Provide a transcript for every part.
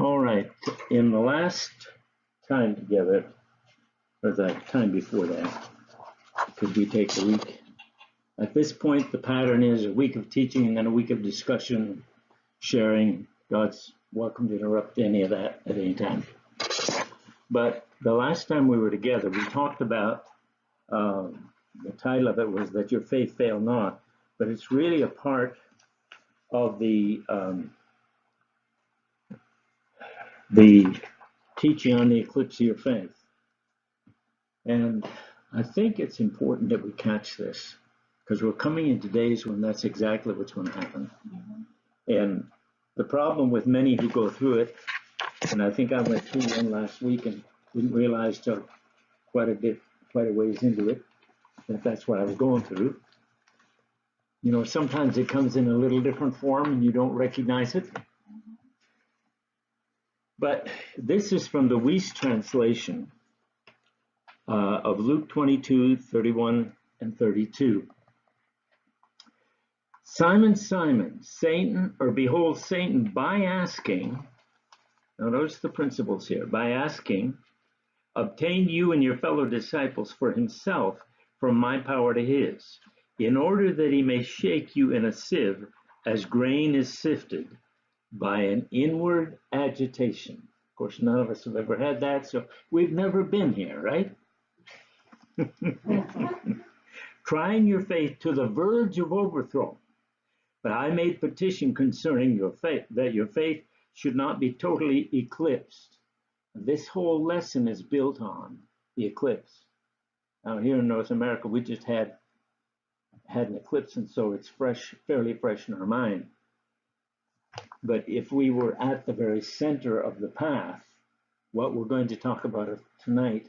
All right. In the last time together, or the time before that, because we take a week. At this point, the pattern is a week of teaching and then a week of discussion, sharing. God's welcome to interrupt any of that at any time. But the last time we were together, we talked about the title of it was That Your Faith Fail Not, but it's really a part of the teaching on the Eclipse of Your Faith. And I think it's important that we catch this because we're coming into days when that's exactly what's going to happen. And the problem with many who go through it, and I think I went through one last week and didn't realize till quite a ways into it, that that's what I was going through. You know, sometimes it comes in a little different form and you don't recognize it. But this is from the Weiss translation of Luke 22, 31 and 32. Simon, Simon, behold, Satan, by asking, now notice the principles here, by asking, obtained you and your fellow disciples for himself from my power to his, in order that he may shake you in a sieve as grain is sifted by an inward agitation. Of course, none of us have ever had that, so we've never been here, right? Trying your faith to the verge of overthrow. But I made petition concerning your faith, that your faith should not be totally eclipsed. This whole lesson is built on the eclipse. Now here in North America, we just had an eclipse, and so it's fairly fresh in our mind. But if we were at the very center of the path, what we're going to talk about tonight,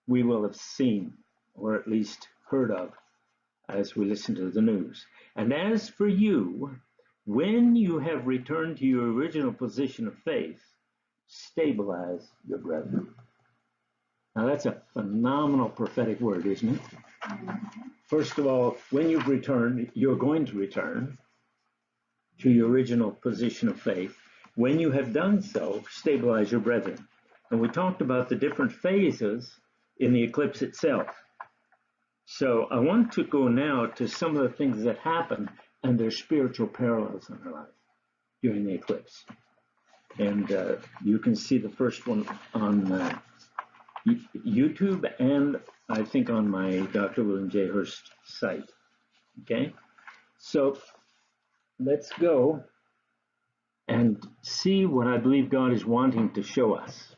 we will have seen, or at least heard of, as we listen to the news. And as for you, when you have returned to your original position of faith, stabilize your brethren. Now that's a phenomenal prophetic word, isn't it? First of all, when you've returned, you're going to return to your original position of faith. When you have done so, stabilize your brethren. And we talked about the different phases in the eclipse itself. So I want to go now to some of the things that happen and their spiritual parallels in our life during the eclipse. And you can see the first one on YouTube and I think on my Dr. William J. Hurst site. Okay, so let's go and see what I believe God is wanting to show us.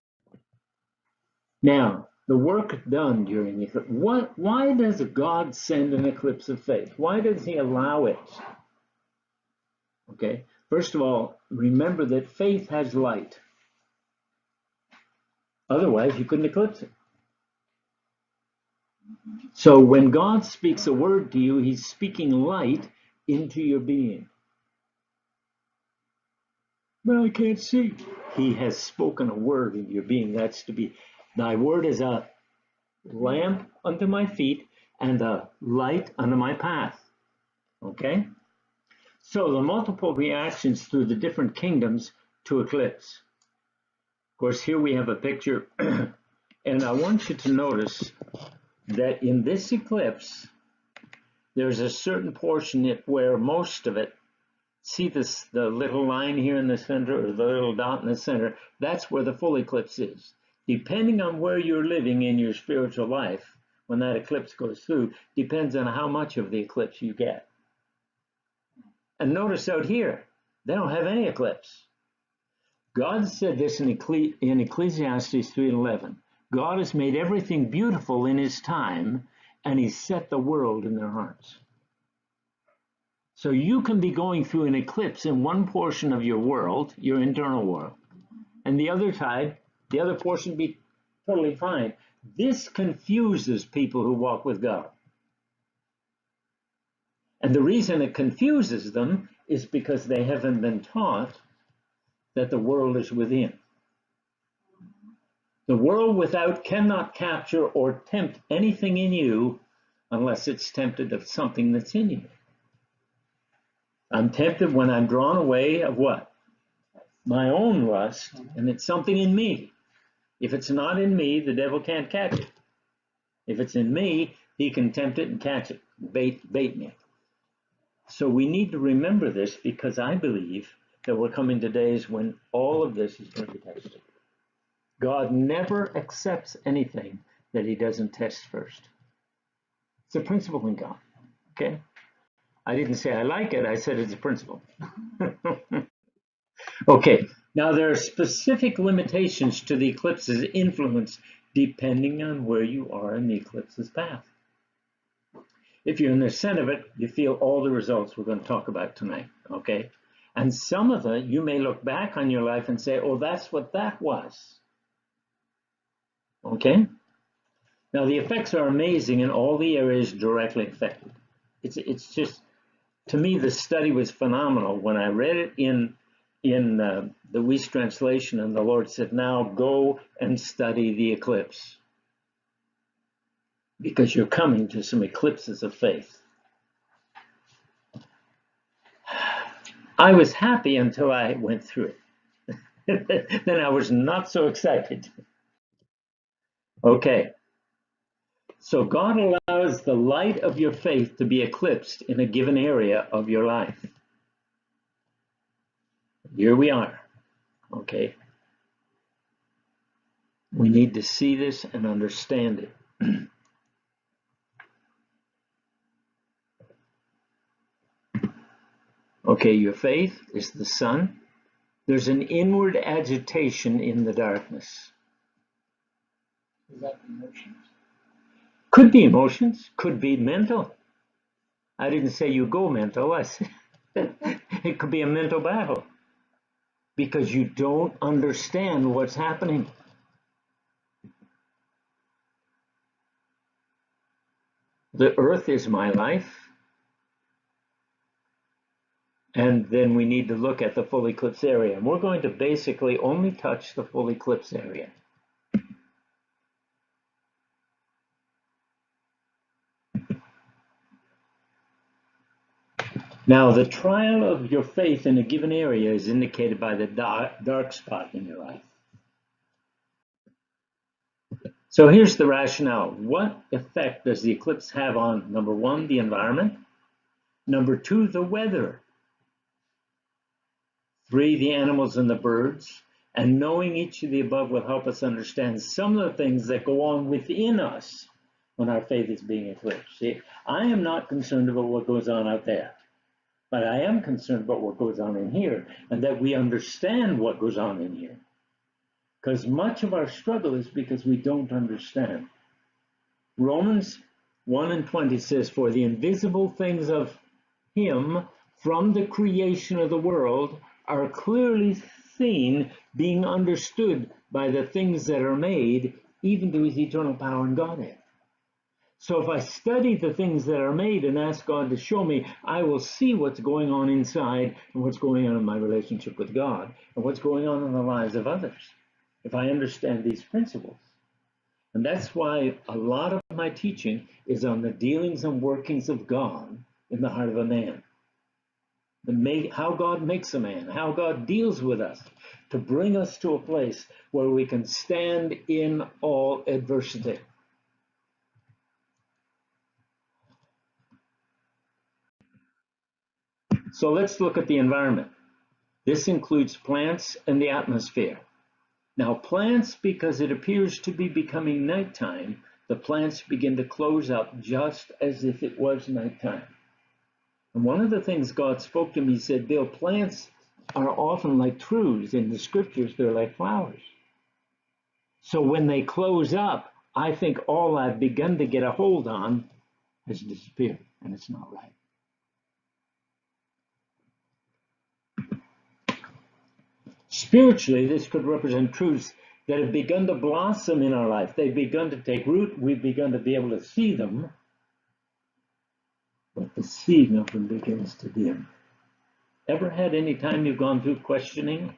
Now, the work done during the eclipse. Why does God send an eclipse of faith? Why does he allow it? Okay, first of all, remember that faith has light. Otherwise, you couldn't eclipse it. So when God speaks a word to you, he's speaking light into your being. But I can't see. He has spoken a word in your being. That's to be, thy word is a lamp unto my feet and a light unto my path. Okay? So the multiple reactions through the different kingdoms to eclipse. Of course, here we have a picture, and I want you to notice that in this eclipse, there's a certain portion where most of it, see this, the little line here in the center, or the little dot in the center, that's where the full eclipse is. Depending on where you're living in your spiritual life, when that eclipse goes through, depends on how much of the eclipse you get. And notice out here, they don't have any eclipse. God said this in Ecclesiastes 3:11. God has made everything beautiful in his time, and he's set the world in their hearts. So you can be going through an eclipse in one portion of your world, your internal world, and the other side, the other portion be totally fine. This confuses people who walk with God. And the reason it confuses them is because they haven't been taught that the world is within. The world without cannot capture or tempt anything in you unless it's tempted of something that's in you. I'm tempted when I'm drawn away of what? my own lust, and it's something in me. If it's not in me, the devil can't catch it. If it's in me, he can tempt it and catch it, bait me. So we need to remember this, because I believe that we're coming to days when all of this is going to be tested. God never accepts anything that he doesn't test first. It's a principle in God, okay? I didn't say I like it, I said it's a principle. Okay, now there are specific limitations to the eclipse's influence depending on where you are in the eclipse's path. If you're in the center of it, you feel all the results we're going to talk about tonight, okay? And some of it, you may look back on your life and say, oh, that's what that was. Okay? Now, the effects are amazing in all the areas directly affected. It's just, to me, the study was phenomenal. When I read it in the Weiss translation, and the Lord said, now go and study the eclipse, because you're coming to some eclipses of faith. I was happy until I went through it. Then I was not so excited. Okay. So God allows the light of your faith to be eclipsed in a given area of your life. Here we are. Okay. We need to see this and understand it. Okay, your faith is the sun. There's an inward agitation in the darkness. Is that emotions? Could be emotions, could be mental. I didn't say you go mental. I said it could be a mental battle because you don't understand what's happening. The earth is my life. And then we need to look at the full eclipse area. And we're going to basically only touch the full eclipse area. Now, the trial of your faith in a given area is indicated by the dark spot in your life. So here's the rationale. What effect does the eclipse have on, number one, the environment? Number two, the weather. Three, the animals and the birds. And knowing each of the above will help us understand some of the things that go on within us when our faith is being eclipsed. See, I am not concerned about what goes on out there, but I am concerned about what goes on in here, and that we understand what goes on in here. Because much of our struggle is because we don't understand. Romans 1:20 says, for the invisible things of him from the creation of the world are clearly seen, being understood by the things that are made, even to his eternal power and Godhead. So if I study the things that are made and ask God to show me, I will see what's going on inside and what's going on in my relationship with God and what's going on in the lives of others, if I understand these principles. And that's why a lot of my teaching is on the dealings and workings of God in the heart of a man. How God makes a man, how God deals with us to bring us to a place where we can stand in all adversity. So let's look at the environment. This includes plants and the atmosphere. Now plants, because it appears to be becoming nighttime, the plants begin to close up just as if it was nighttime. And one of the things God spoke to me, he said, Bill, plants are often like trees. In the scriptures, they're like flowers. So when they close up, I think all I've begun to get a hold on has disappeared, and it's not right. Spiritually, this could represent truths that have begun to blossom in our life. They've begun to take root. We've begun to be able to see them, but the seeing of them begins to dim. Ever had any time you've gone through questioning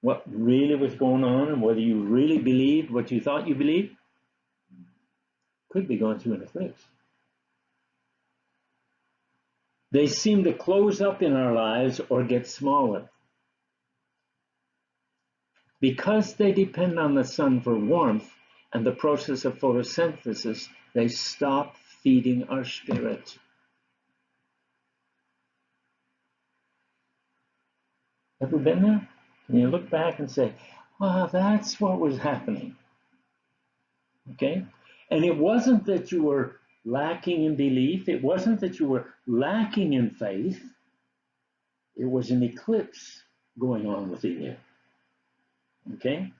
what really was going on and whether you really believed what you thought you believed? Could be going through an eclipse. They seem to close up in our lives or get smaller. Because they depend on the sun for warmth and the process of photosynthesis, they stop feeding our spirit. Ever been there? Can you look back and say, oh, that's what was happening? Okay? And it wasn't that you were lacking in belief. It wasn't that you were lacking in faith. It was an eclipse going on within you. Okay?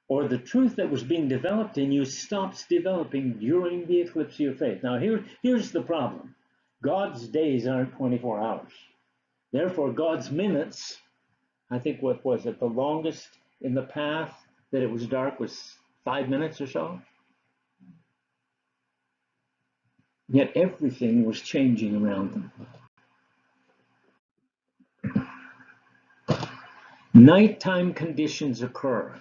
Or the truth that was being developed in you stops developing during the eclipse of your faith. Now, here's the problem. God's days aren't 24 hours. Therefore, God's minutes, I think what was it, the longest in the path that it was dark was 5 minutes or so. Yet everything was changing around them. Nighttime conditions occur.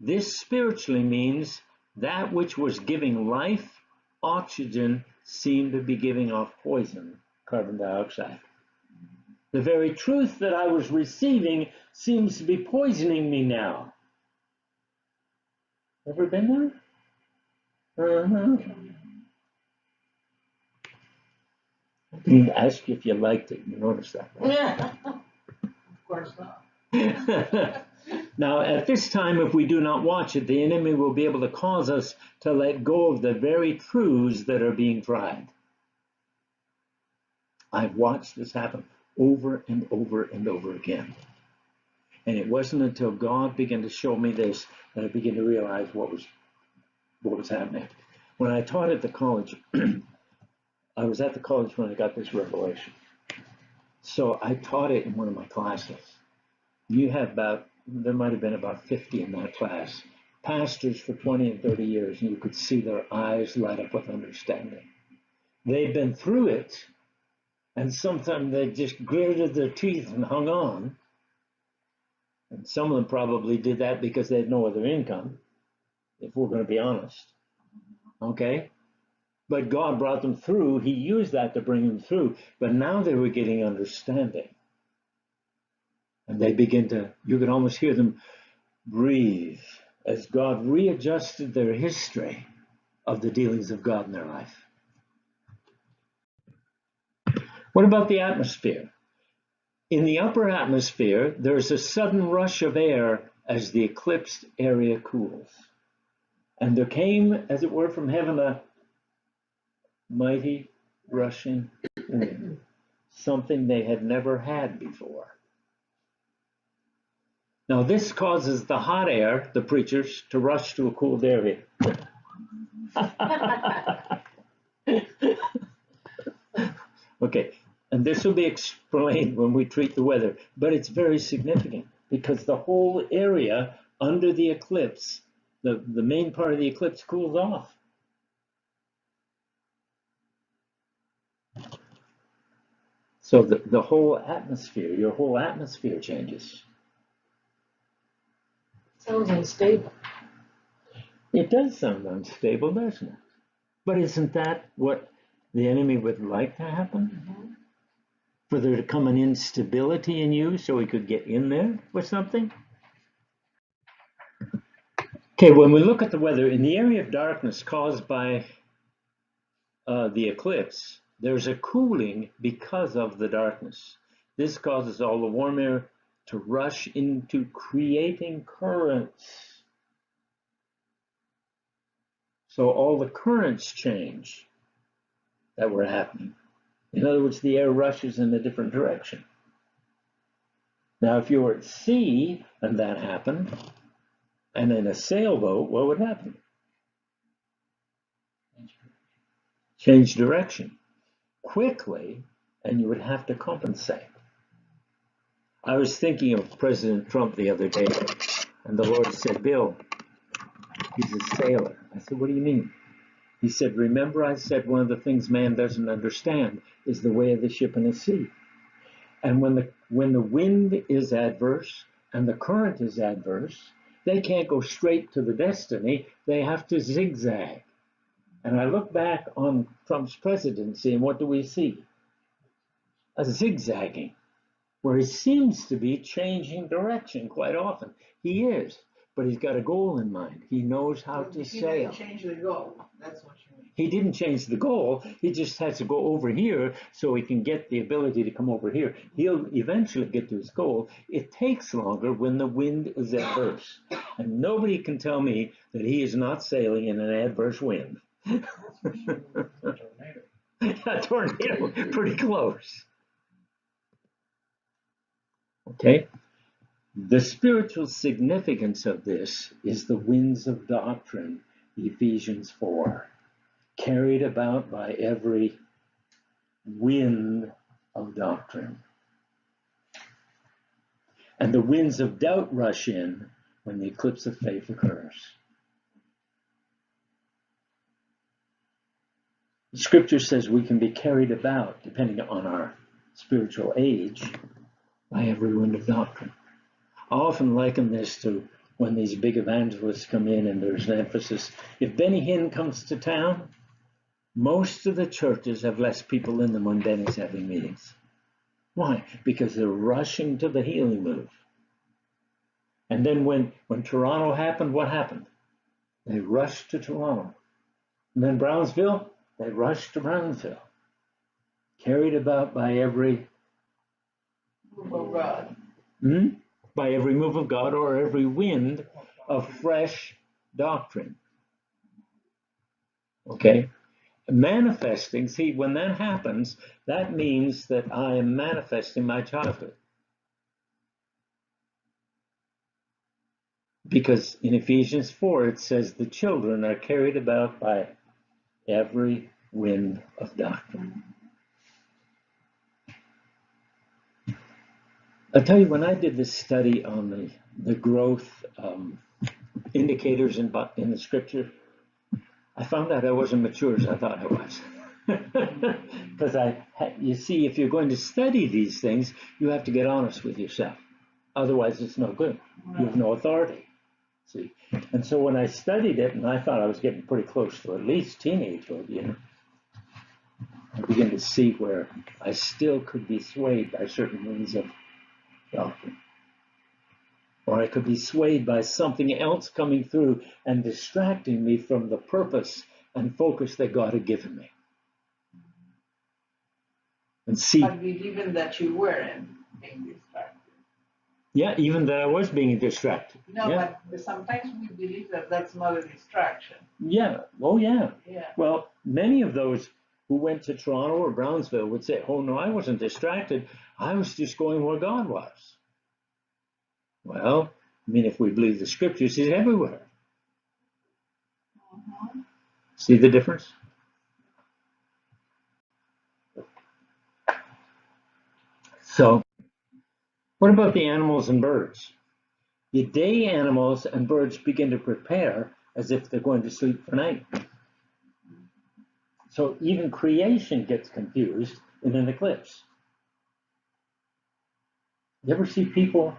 This spiritually means that which was giving life, oxygen, seemed to be giving off poison, carbon dioxide. The very truth that I was receiving seems to be poisoning me now. Ever been there? I didn't ask you if you liked it. You noticed that, right? Of course not. Now, at this time, if we do not watch it, the enemy will be able to cause us to let go of the very truths that are being tried. I've watched this happen over and over and over again. And it wasn't until God began to show me this that I began to realize what was happening. When I taught at the college, I was at the college when I got this revelation. So I taught it in one of my classes. There might have been about 50 in that class, pastors for 20 and 30 years, and you could see their eyes light up with understanding. They'd been through it, and sometimes they just gritted their teeth and hung on. And some of them probably did that because they had no other income, if we're going to be honest. Okay? But God brought them through. He used that to bring them through. But now they were getting understanding. And they begin to, you could almost hear them breathe as God readjusted their history of the dealings of God in their life. What about the atmosphere? In the upper atmosphere, there's a sudden rush of air as the eclipsed area cools. And there came, as it were, from heaven a mighty rushing wind, something they had never had before. Now, this causes the hot air, the preachers, to rush to a cooled area. Okay, and this will be explained when we treat the weather, but it's very significant because the whole area under the eclipse, the main part of the eclipse cools off. So the whole atmosphere, your whole atmosphere changes. Sounds unstable. It does sound unstable, doesn't it? But isn't that what the enemy would like to happen? Mm-hmm. For there to come an instability in you so he could get in there with something? Okay, when we look at the weather, in the area of darkness caused by the eclipse, there's a cooling because of the darkness. This causes all the warm air to rush into creating currents. So all the currents change that were happening. In other words, the air rushes in a different direction. Now, if you were at sea and that happened, and in a sailboat, what would happen? Change direction quickly, and you would have to compensate. I was thinking of President Trump the other day, and the Lord said, Bill, he's a sailor. I said, what do you mean? He said, remember I said one of the things man doesn't understand is the way of the ship in the sea. And when the wind is adverse and the current is adverse, they can't go straight to the destiny. They have to zigzag. And I look back on Trump's presidency, and what do we see? A zigzagging. where he seems to be changing direction quite often. He is, but he's got a goal in mind. He knows how to He sail. didn't change the goal. That's what you mean. He didn't change the goal. He just has to go over here so he can get the ability to come over here. He'll eventually get to his goal. It takes longer when the wind is adverse. And nobody can tell me that he is not sailing in an adverse wind. A tornado, pretty close. Okay? The spiritual significance of this is the winds of doctrine, Ephesians 4, carried about by every wind of doctrine. And the winds of doubt rush in when the eclipse of faith occurs. The scripture says we can be carried about, depending on our spiritual age, by every wind of doctrine. I often liken this to when these big evangelists come in and there's an emphasis. If Benny Hinn comes to town, most of the churches have less people in them when Benny's having meetings. Why? Because they're rushing to the healing move. And then when Toronto happened, what happened? They rushed to Toronto. And then Brownsville, they rushed to Brownsville. Carried about by every Move of God. By every move of God or every wind of fresh doctrine. Okay? Manifesting, see, when that happens, that means that I am manifesting my childhood. Because in Ephesians 4, it says the children are carried about by every wind of doctrine. I'll tell you, when I did this study on the growth indicators in the scripture, I found out I wasn't mature as I thought I was. Because you see, if you're going to study these things, you have to get honest with yourself. Otherwise, it's no good. You have no authority. See, and so when I studied it, and I thought I was getting pretty close to at least teenagehood, I began to see where I still could be swayed by certain winds of doctrine. Or I could be swayed by something else coming through and distracting me from the purpose and focus that God had given me. And see, But even that you weren't being distracted. Yeah, even that I was being distracted. No, Yeah. but sometimes we believe that that's not a distraction. Yeah. Oh, yeah. Yeah. Well, many of those who went to Toronto or Brownsville would say, oh, no, I wasn't distracted. I was just going where God was. Well, I mean, if we believe the scriptures, he's everywhere. See the difference? So, what about the animals and birds? The day animals and birds begin to prepare as if they're going to sleep for night. So even creation gets confused in an eclipse. You ever see people,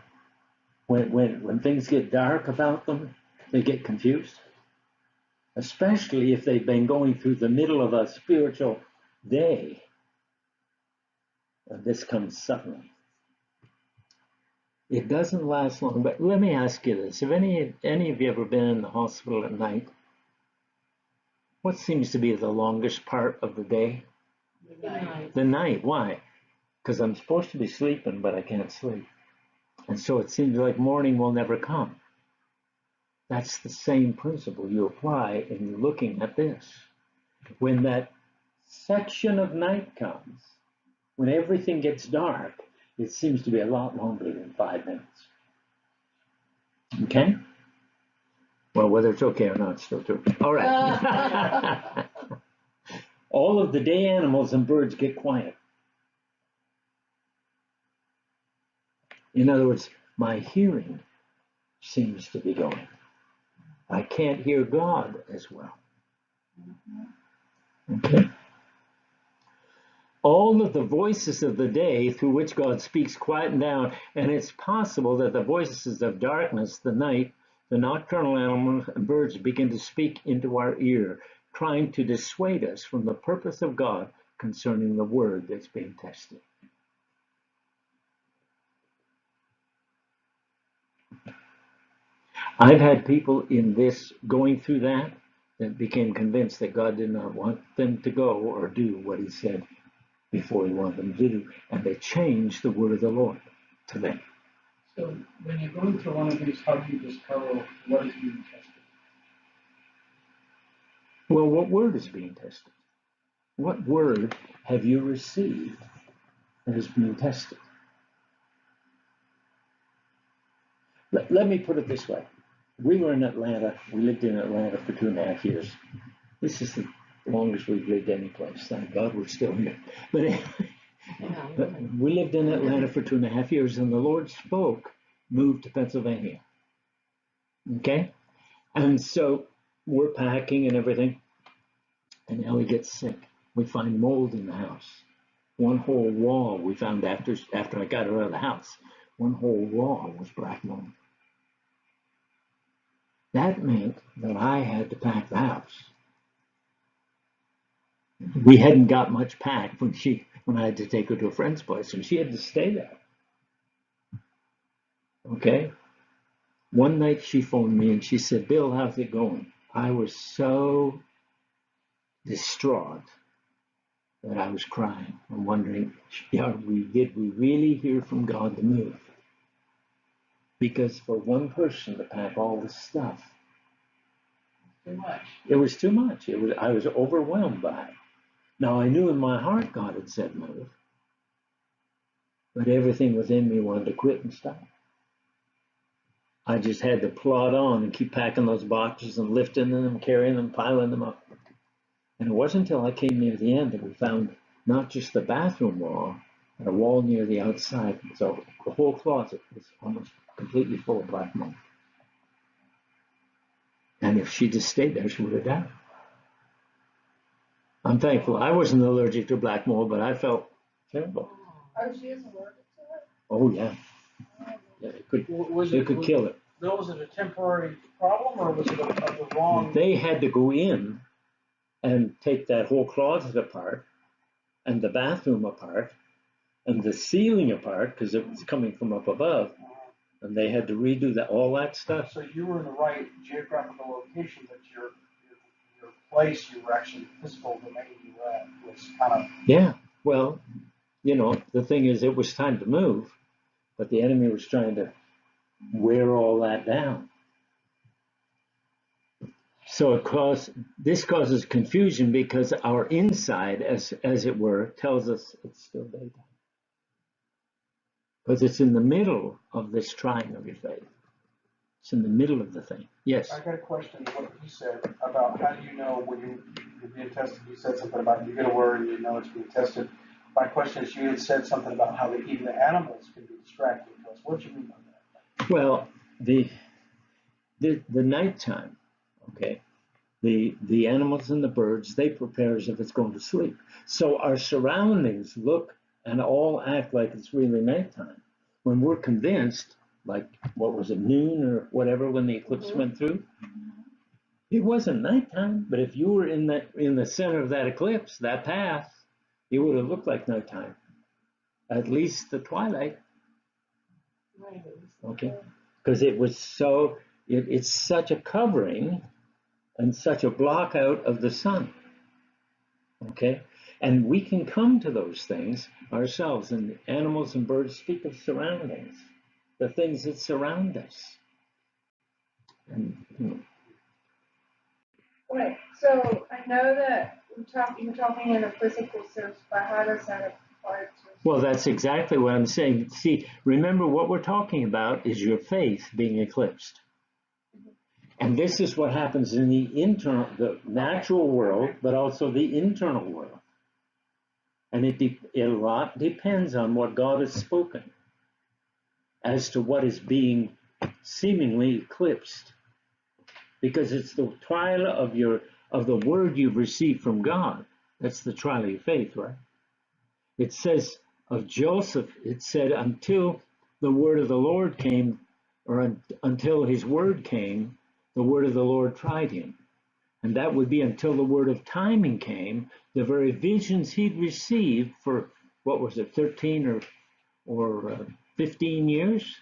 when things get dark about them, they get confused? Especially if they've been going through the middle of a spiritual day. And this comes suddenly. It doesn't last long, but let me ask you this. Have any of you ever been in the hospital at night? What seems to be the longest part of the day? The night. The night. Why? Because I'm supposed to be sleeping, but I can't sleep. And so it seems like morning will never come. That's the same principle you apply in looking at this. When that section of night comes, when everything gets dark, it seems to be a lot longer than 5 minutes. Okay? Well, whether it's okay or not, it's still true. All right. All of the day animals and birds get quiet. In other words, my hearing seems to be going. I can't hear God as well. Okay? All of the voices of the day through which God speaks quieten down, and it's possible that the voices of darkness, the night, the nocturnal animals and birds begin to speak into our ear, trying to dissuade us from the purpose of God concerning the word that's being tested. I've had people in this going through that became convinced that God did not want them to go or do what he said before he wanted them to do, and they changed the word of the Lord to them. So when you're going through one of these, how do you discover what is being tested? Well, what word is being tested? What word have you received that is being tested? Let me put it this way. We were in Atlanta. We lived in Atlanta for 2.5 years. This is the longest we've lived any place. Thank God we're still here. But we lived in Atlanta for 2.5 years, and the Lord spoke, moved to Pennsylvania. Okay? And so we're packing and everything, and Ellie gets sick. We find mold in the house. One whole wall we found after I got her out of the house. One whole wall was black mold. That meant that I had to pack the house. We hadn't got much packed when I had to take her to a friend's place, and she had to stay there. Okay? One night she phoned me and she said, "Bill, how's it going?" I was so distraught that I was crying and wondering, did we really hear from God to move? Because for one person to pack all this stuff, Too much. it was too much. I was overwhelmed by it. Now I knew in my heart God had said move, but everything within me wanted to quit and stop. I just had to plod on and keep packing those boxes and lifting them, carrying them, piling them up. And it wasn't until I came near the end that we found not just the bathroom wall, but a wall near the outside. So the whole closet was almost completely full of black mold. And if she just stayed there, she would have died. I'm thankful I wasn't allergic to black mold, but I felt terrible. Oh, she is allergic to it? Oh, yeah. Yeah, it could kill it. Was it a temporary problem, or was it of the wrong? They had to go in and take that whole closet apart, and the bathroom apart, and the ceiling apart, because it was coming from up above, and they had to redo all that stuff. So you were in the right geographical location, but your place, your actually physical domain you were at was kind of. Yeah, well, the thing is, it was time to move, but the enemy was trying to wear all that down. So this causes confusion because our inside, as it were, tells us it's still daytime. Because it's in the middle of this trying of your faith. It's in the middle of the thing. Yes? I got a question. What you said about how do you know when you're being tested? You said something about you get a word and you know it's being tested. My question is, you had said something about how even the animals can be distracting to us. What do you mean by that? Well, the nighttime, okay, the animals and the birds, they prepare as if it's going to sleep. So our surroundings look and all act like it's really nighttime. When we're convinced, like, what was it, noon or whatever, when the eclipse went through, it wasn't nighttime. But if you were in the center of that eclipse, that path, it would have looked like nighttime, at least the twilight. Okay, because it was so. It's such a covering and such a block out of the sun. Okay, and we can come to those things ourselves. And animals and birds speak of surroundings, the things that surround us. And Right. So I know that you're talking in a physical sense, but how does that apply to? well, that's exactly what I'm saying. See, remember what we're talking about is your faith being eclipsed. And this is what happens in the natural world, but also the internal world. And a lot depends on what God has spoken as to what is being seemingly eclipsed. Because it's the trial of the word you've received from God. That's the trial of your faith, right? It says of Joseph, it said, until the word of the Lord came, or until his word came, the word of the Lord tried him. And that would be until the word of timing came, the very visions he'd received for, what was it, 13 or 15 years?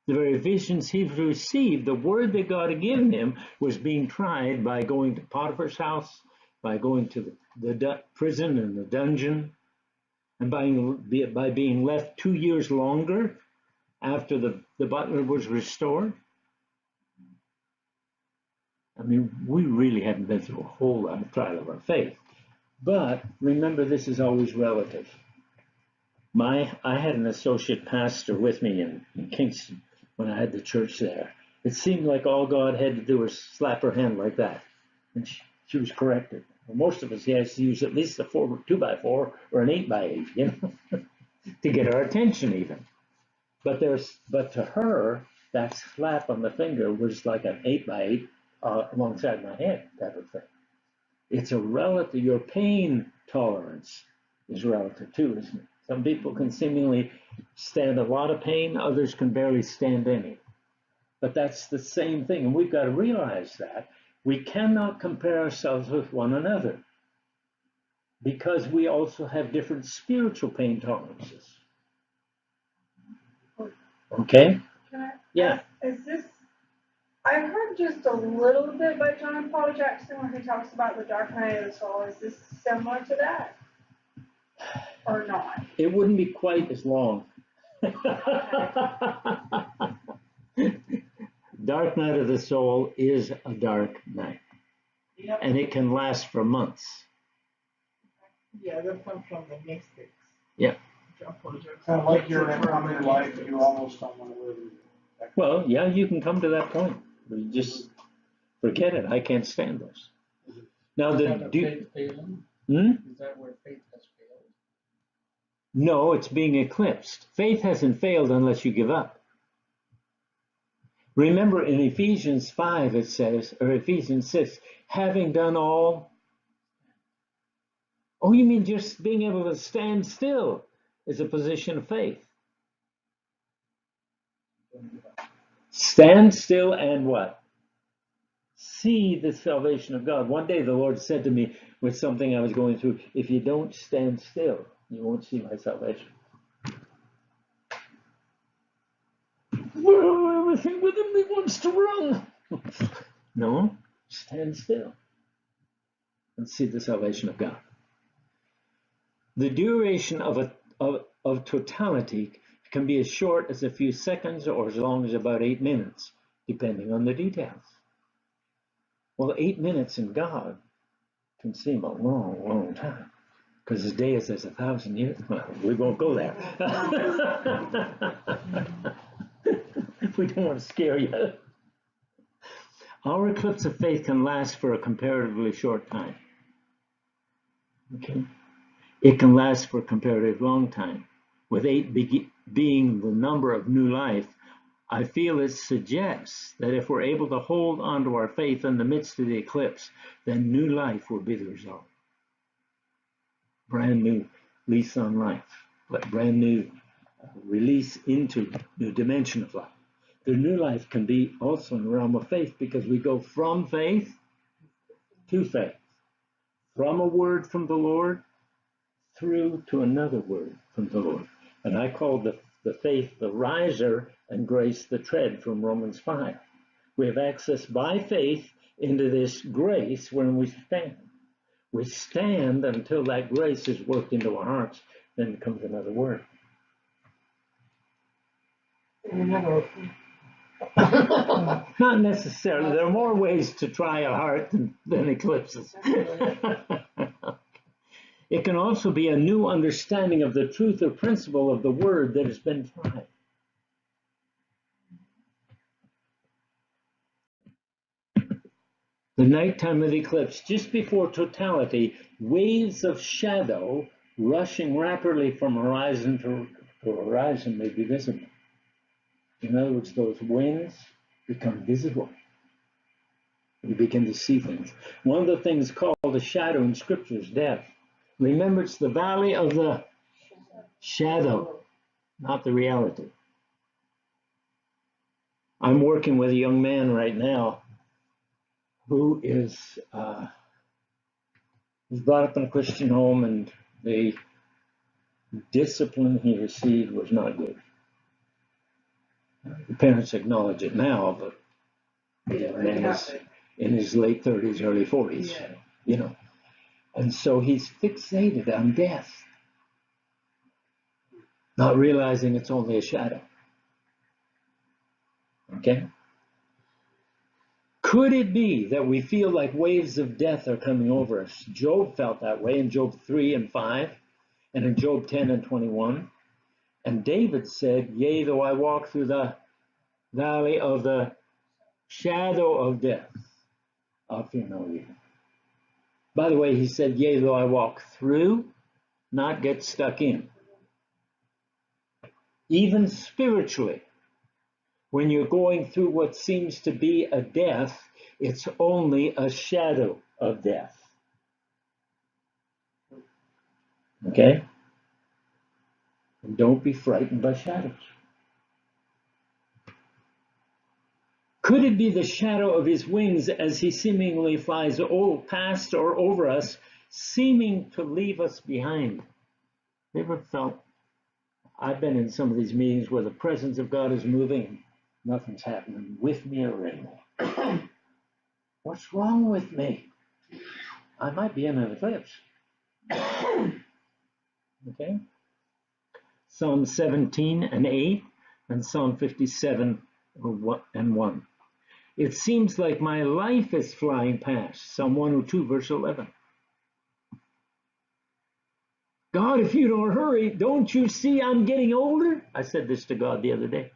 The very visions he received, the word that God had given him, was being tried by going to Potiphar's house, by going to the prison and the dungeon, and by being left 2 years longer after the butler was restored. I mean, we really haven't been through a whole lot of trial of our faith. But remember, this is always relative. I had an associate pastor with me in Kingston when I had the church there. It seemed like all God had to do was slap her hand like that, and she was corrected. Well, most of us, he has to use at least a 2x4 or an 8x8, you know, to get our attention even. But to her, that slap on the finger was like an 8x8 alongside my head, type of thing. It's a relative. Your pain tolerance is relative too, isn't it? Some people can seemingly stand a lot of pain, others can barely stand any. But that's the same thing, and we've got to realize that we cannot compare ourselves with one another because we also have different spiritual pain tolerances. Okay? Yeah. Is this, I heard just a little bit by John Paul Jackson when he talks about the dark night of the soul. Is this similar to that? Or not? It wouldn't be quite as long. Dark night of the soul is a dark night. Yep. And it can last for months. Yeah, that comes from the mystics. Yeah. Kind of like you're in a common life, you almost don't want to live it. Well, yeah, you can come to that point. You just forget it. I can't stand this. Now, Is faith failing? Is that where faith has failed? No, it's being eclipsed. Faith hasn't failed unless you give up. Remember in Ephesians 5 it says, or Ephesians 6, having done all. Oh, you mean just being able to stand still is a position of faith. Stand still and what? See the salvation of God. One day the Lord said to me with something I was going through, if you don't stand still, you won't see my salvation. Well, everything within me wants to run. No, stand still and see the salvation of God. The duration of totality can be as short as a few seconds or as long as about 8 minutes, depending on the details. Well, 8 minutes in God can seem a long, long time, because a day is as 1,000 years. Well, we won't go there. We don't want to scare you. Our eclipse of faith can last for a comparatively short time. Okay? It can last for a comparatively long time. With 8 being the number of new life, I feel it suggests that if we're able to hold on to our faith in the midst of the eclipse, then new life will be the result. Brand new lease on life, but brand new release into new dimension of life. The new life can be also in the realm of faith because we go from faith to faith, from a word from the Lord through to another word from the Lord. And I call the faith the riser and grace the tread from Romans 5. We have access by faith into this grace when we stand. We stand until that grace is worked into our hearts, then comes another word. Not necessarily. There are more ways to try a heart than eclipses. It can also be a new understanding of the truth or principle of the word that has been tried. The nighttime of the eclipse, just before totality, waves of shadow rushing rapidly from horizon to horizon may be visible. In other words, those winds become visible. You begin to see things. One of the things called a shadow in Scripture is death. Remember, it's the valley of the shadow, not the reality. I'm working with a young man right now who is was brought up in a Christian home, and the discipline he received was not good. The parents acknowledge it now, but in his late 30s, early 40s, you know. And so he's fixated on death, not realizing it's only a shadow. Okay? Could it be that we feel like waves of death are coming over us? Job felt that way in Job 3 and 5, and in Job 10 and 21. And David said, yea, though I walk through the valley of the shadow of death, I'll fear no evil. By the way, he said, yea, though I walk through, not get stuck in. Even spiritually, when you're going through what seems to be a death, it's only a shadow of death. Okay? And don't be frightened by shadows. Could it be the shadow of his wings as he seemingly flies past or over us, seeming to leave us behind? You ever felt, I've been in some of these meetings where the presence of God is moving, nothing's happening with me or in me. What's wrong with me? I might be in an eclipse. Okay? Psalm 17 and 8 and Psalm 57 and 1. It seems like my life is flying past. Psalm 102, verse 11. God, if you don't hurry, don't you see I'm getting older? I said this to God the other day.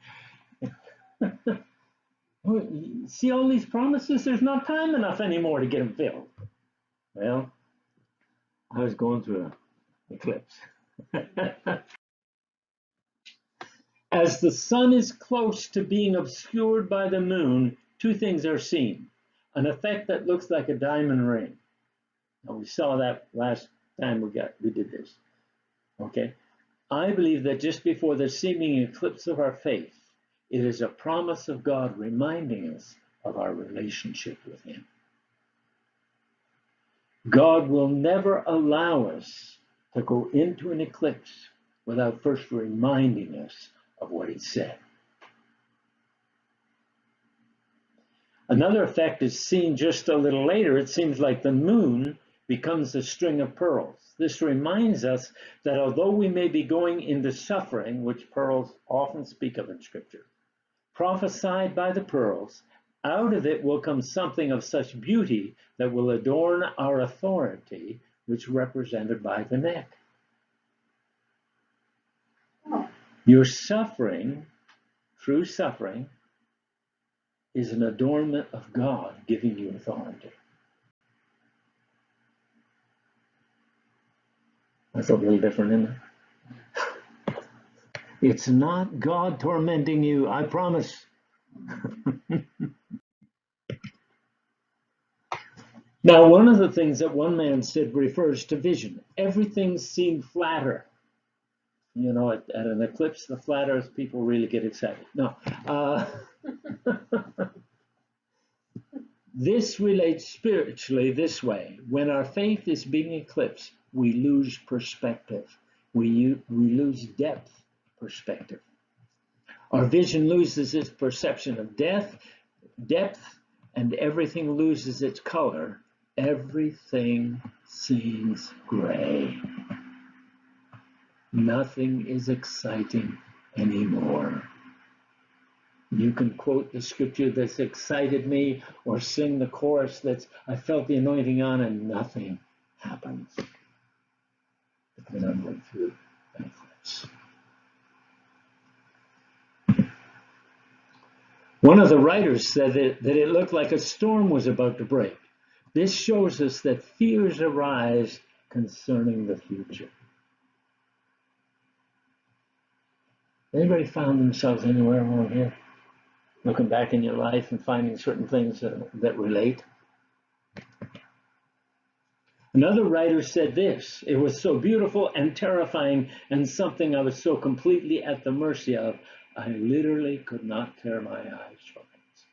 See all these promises? There's not time enough anymore to get them filled. Well, I was going through an eclipse. As the sun is close to being obscured by the moon, two things are seen. An effect that looks like a diamond ring. Now, we saw that last time we did this. Okay? I believe that just before the seeming eclipse of our faith, it is a promise of God reminding us of our relationship with Him. God will never allow us to go into an eclipse without first reminding us of what He said. Another effect is seen just a little later. It seems like the moon becomes a string of pearls. This reminds us that although we may be going into suffering, which pearls often speak of in Scripture, prophesied by the pearls, out of it will come something of such beauty that will adorn our authority, which is represented by the neck. Your suffering, true suffering, is an adornment of God giving you authority. That's a little different, isn't it? It's not God tormenting you, I promise. Now, one of the things that one man said refers to vision. Everything seemed flatter. You know, at an eclipse, the flat earth people really get excited. No. This relates spiritually this way. When our faith is being eclipsed, we lose perspective. We lose depth perspective. Our vision loses its perception of depth, and everything loses its color. Everything seems gray. Nothing is exciting anymore. You can quote the scripture that's excited me or sing the chorus that's I felt the anointing on, and nothing happens. Because I went through an eclipse. One of the writers said that it looked like a storm was about to break. This shows us that fears arise concerning the future. Anybody found themselves anywhere around here? Looking back in your life and finding certain things that relate? Another writer said this: it was so beautiful and terrifying and something I was so completely at the mercy of, I literally could not tear my eyes from it.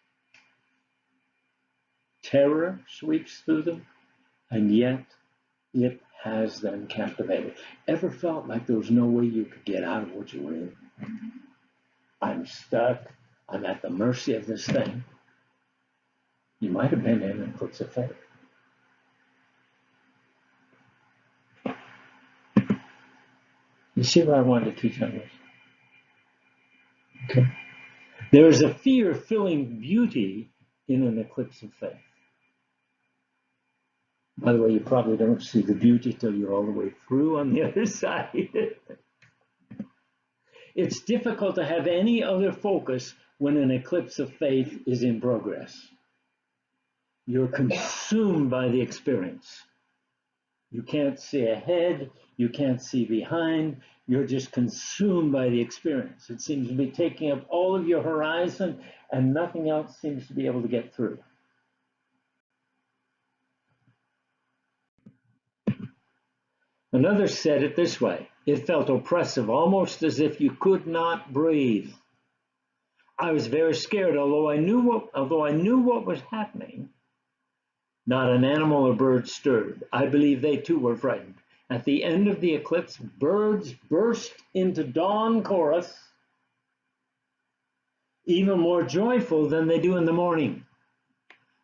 Terror sweeps through them, and yet it has them captivated. Ever felt like there was no way you could get out of what you were in? I'm stuck. I'm at the mercy of this thing. You might have been in an eclipse of faith. You see what I wanted to teach on this? Okay. There is a fear filling beauty in an eclipse of faith. By the way, you probably don't see the beauty till you're all the way through on the other side. It's difficult to have any other focus when an eclipse of faith is in progress. You're consumed by the experience. You can't see ahead, you can't see behind, you're just consumed by the experience. It seems to be taking up all of your horizon and nothing else seems to be able to get through. Another said it this way: it felt oppressive, almost as if you could not breathe. I was very scared, although I knew what was happening. Not an animal or bird stirred. I believe they too were frightened. At the end of the eclipse, birds burst into dawn chorus, even more joyful than they do in the morning.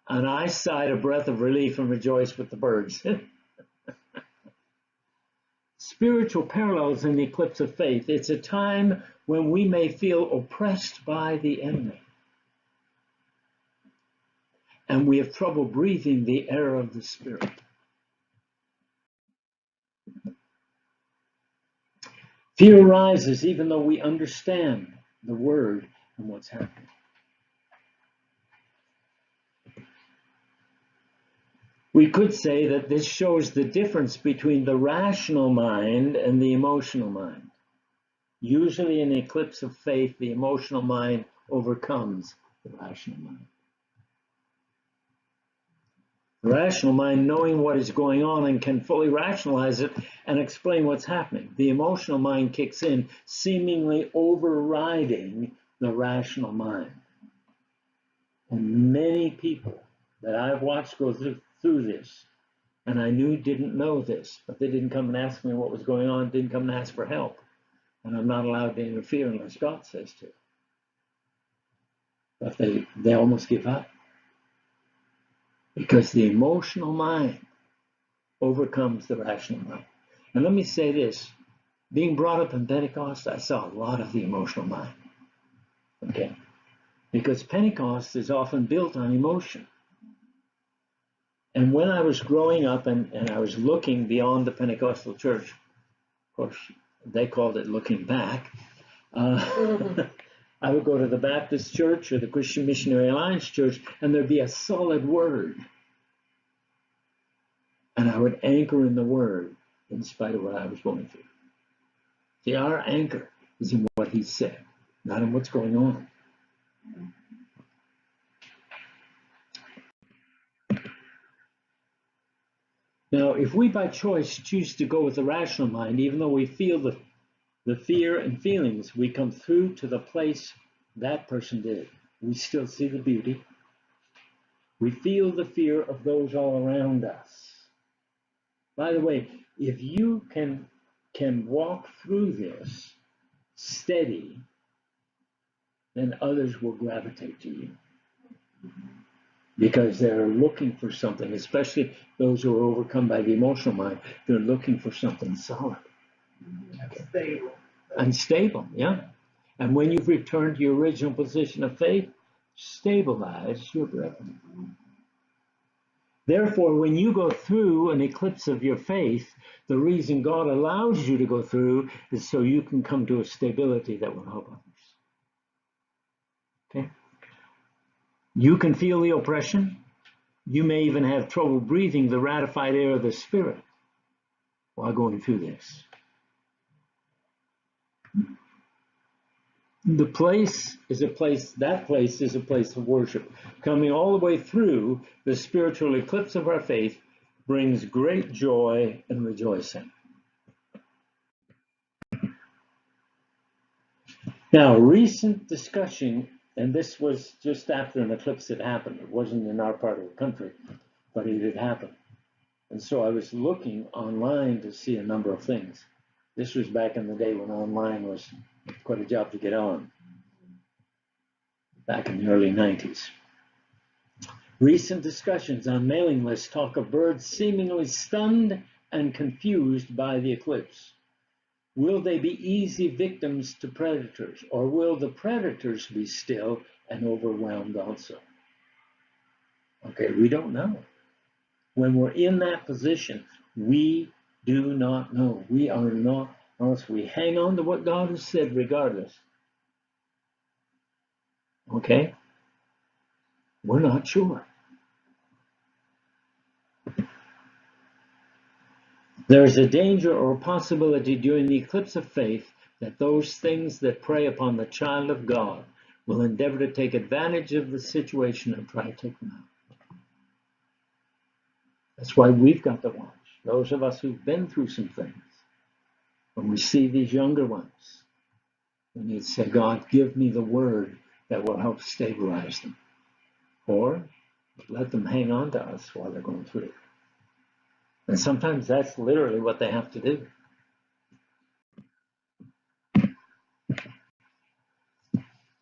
And I sighed a breath of relief and rejoiced with the birds. Spiritual parallels in the eclipse of faith. It's a time when we may feel oppressed by the enemy. And we have trouble breathing the air of the Spirit. Fear arises even though we understand the word and what's happening. We could say that this shows the difference between the rational mind and the emotional mind. Usually in the eclipse of faith, the emotional mind overcomes the rational mind. The rational mind, knowing what is going on and can fully rationalize it and explain what's happening. The emotional mind kicks in, seemingly overriding the rational mind. And many people that I've watched go through this, and I knew didn't know this, but they didn't come and ask me what was going on, didn't come and ask for help. And I'm not allowed to interfere unless God says to. But they almost give up. Because the emotional mind overcomes the rational mind. And let me say this, being brought up in Pentecost, I saw a lot of the emotional mind. Okay? Because Pentecost is often built on emotion. And when I was growing up and I was looking beyond the Pentecostal church, of course, they called it looking back, I would go to the Baptist church or the Christian Missionary Alliance church, and there'd be a solid word. And I would anchor in the word in spite of what I was going through. See, our anchor is in what he said, not in what's going on. Now, if we by choice choose to go with the rational mind, even though we feel the fear and feelings, we come through to the place that person did. We still see the beauty. We feel the fear of those all around us. By the way, if you can walk through this steady, then others will gravitate to you. Because they're looking for something, especially those who are overcome by the emotional mind. They're looking for something solid. Stable. Unstable, yeah. And when you've returned to your original position of faith, stabilize your brethren. Therefore, when you go through an eclipse of your faith, the reason God allows you to go through is so you can come to a stability that will help others. Okay? You can feel the oppression. You may even have trouble breathing the ratified air of the Spirit while going through this. That place is a place of worship. Coming all the way through the spiritual eclipse of our faith brings great joy and rejoicing. Now, recent discussion, and this was just after an eclipse had happened. It wasn't in our part of the country, but it had happened. And so I was looking online to see a number of things. This was back in the day when online was quite a job to get on. back in the early 90s. Recent discussions on mailing lists talk of birds seemingly stunned and confused by the eclipse. Will they be easy victims to predators, or will the predators be still and overwhelmed also? Okay, we don't know. When we're in that position, we do not know. We are not, unless we hang on to what God has said regardless. Okay? We're not sure. There is a danger or possibility during the eclipse of faith that those things that prey upon the child of God will endeavor to take advantage of the situation and try to take them out. That's why we've got to watch. Those of us who've been through some things, when we see these younger ones, we need to say, God, give me the word that will help stabilize them. Or let them hang on to us while they're going through it. And sometimes that's literally what they have to do.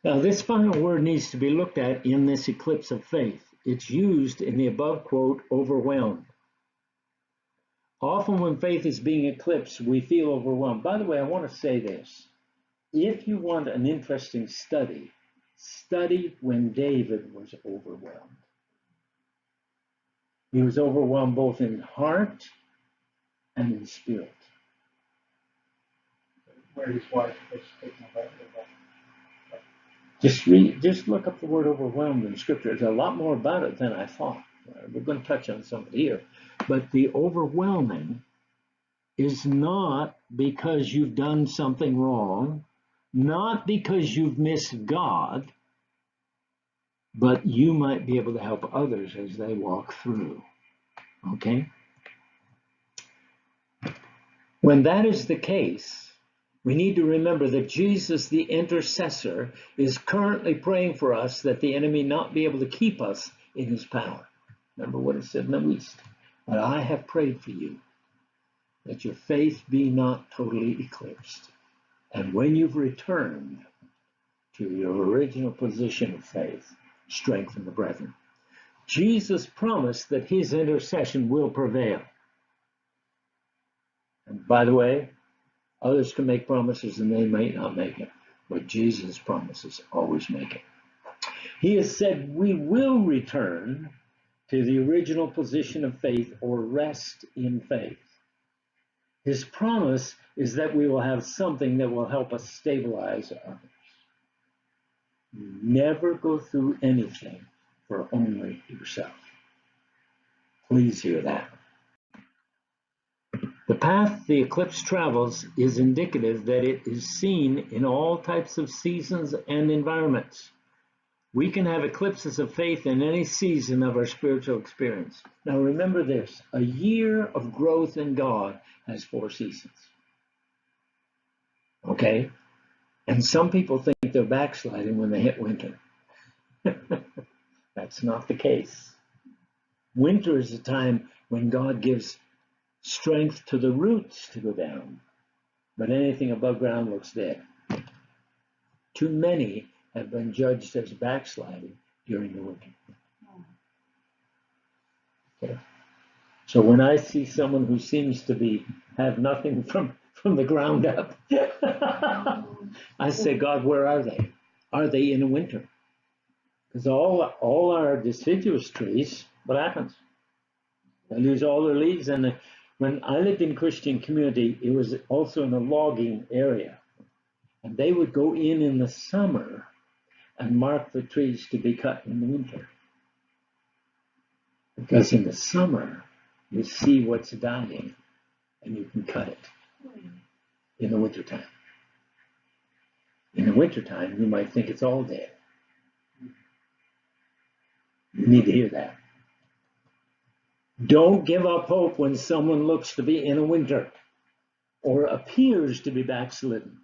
Now, this final word needs to be looked at in this eclipse of faith. It's used in the above quote, overwhelmed. Often when faith is being eclipsed, we feel overwhelmed. By the way, I want to say this. If you want an interesting study, study when David was overwhelmed. He was overwhelmed both in heart and in spirit. Where his wife was taken about. Just look up the word overwhelmed in Scripture. There's a lot more about it than I thought. We're going to touch on some of it here. But the overwhelming is not because you've done something wrong, not because you've missed God, but you might be able to help others as they walk through. Okay? When that is the case, we need to remember that Jesus, the intercessor, is currently praying for us that the enemy not be able to keep us in his power. Remember what it said in the East. But I have prayed for you, that your faith be not totally eclipsed. And when you've returned to your original position of faith, strengthen the brethren. Jesus promised that his intercession will prevail. And by the way, others can make promises and they may not make it, but Jesus' promises always make it. He has said we will return to the original position of faith or rest in faith. His promise is that we will have something that will help us stabilize others. Never go through anything for only yourself. Please hear that. The path the eclipse travels is indicative that it is seen in all types of seasons and environments. We can have eclipses of faith in any season of our spiritual experience. Now remember this, a year of growth in God has 4 seasons. Okay? And some people think they're backsliding when they hit winter. That's not the case. Winter is a time when God gives strength to the roots to go down, but anything above ground looks dead. Too many have been judged as backsliding during the winter. Okay. So when I see someone who seems to have nothing from the ground up, I say, God, where are they? Are they in a winter? Because all our deciduous trees, what happens? They lose all their leaves. And when I lived in Christian community, it was also in a logging area. And they would go in the summer and mark the trees to be cut in the winter. Because in the summer, you see what's dying and you can cut it in the wintertime. In the wintertime, you might think it's all dead. You need to hear that. Don't give up hope when someone looks to be in a winter or appears to be backslidden.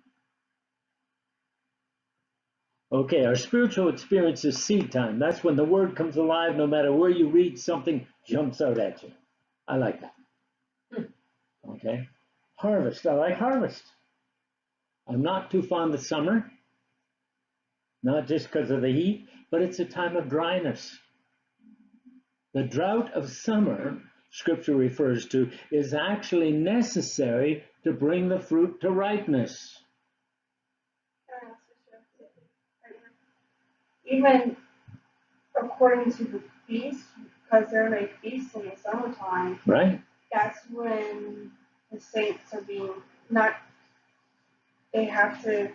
Okay, our spiritual experience is seed time. That's when the word comes alive. No matter where you read, something jumps out at you. I like that. Okay. Harvest. I like harvest. I'm not too fond of summer. not just because of the heat, but it's a time of dryness. The drought of summer, Scripture refers to, is actually necessary to bring the fruit to ripeness. Even according to the feast, because they're like feasts in the summertime, Right? that's when the saints are being not. They have to.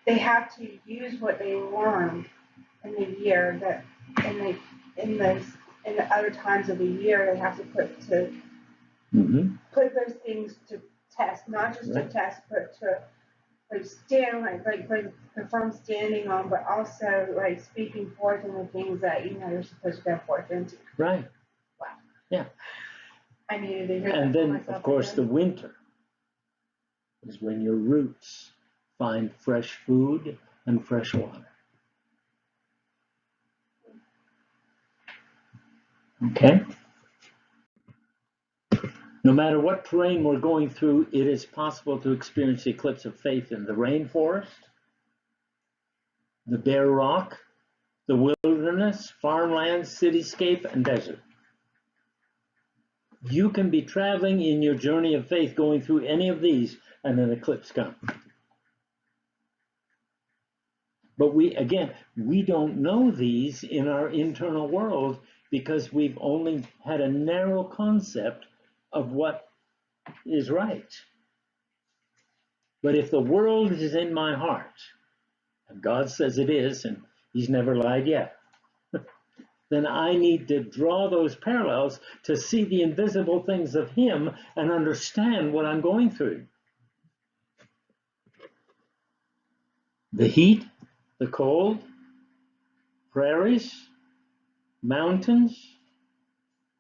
They have to use what they learned in the year that in the other times of the year they have to put those things to test, not just to test, but to like stand like confirm standing on, but also like speaking forth in the things that you're supposed to go forth into. Right. Wow. Yeah. I needed to hear that. And for then, myself of course, again. the winter is when your roots find fresh food and fresh water. Okay? No matter what terrain we're going through, it is possible to experience the eclipse of faith in the rainforest, the bare rock, the wilderness, farmland, cityscape, and desert. You can be traveling in your journey of faith going through any of these, and an eclipse comes. But we don't know these in our internal world because we've only had a narrow concept of what is right. But if the world is in my heart, and God says it is, and he's never lied yet, then I need to draw those parallels to see the invisible things of him and understand what I'm going through. The heat, the cold, prairies, mountains,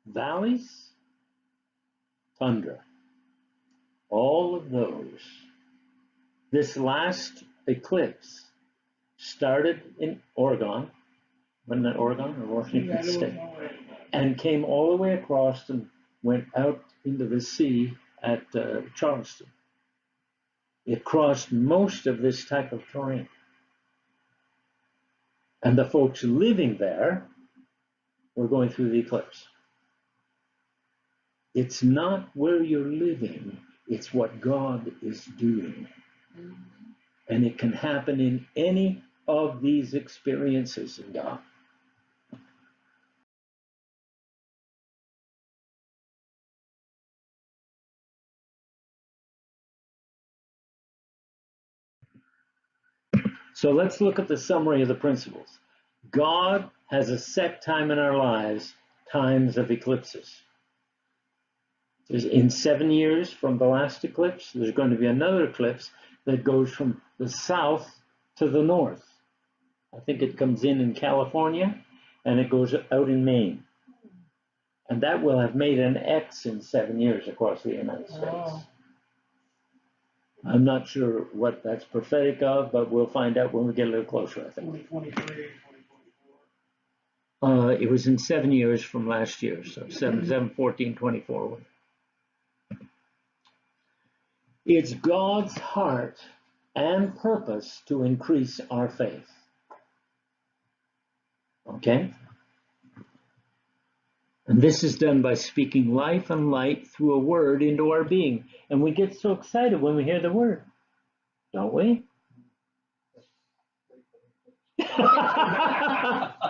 valleys, tundra. All of those. This last eclipse started in Oregon, wasn't it Oregon or Washington State? And came all the way across and went out into the sea at Charleston. It crossed most of this type of terrain. And the folks living there were going through the eclipse. It's not where you're living, it's what God is doing. And it can happen in any of these experiences in God. So let's look at the summary of the principles. God has a set time in our lives, times of eclipses. In 7 years from the last eclipse, there's going to be another eclipse that goes from the south to the north. I think it comes in California and it goes out in Maine. And that will have made an X in 7 years across the United States. Wow. I'm not sure what that's prophetic of, but we'll find out when we get a little closer, I think. 2023, 2024. It was in 7 years from last year, so 7, 14, 24. It's God's heart and purpose to increase our faith. Okay? And this is done by speaking life and light through a word into our being. And we get so excited when we hear the word, don't we?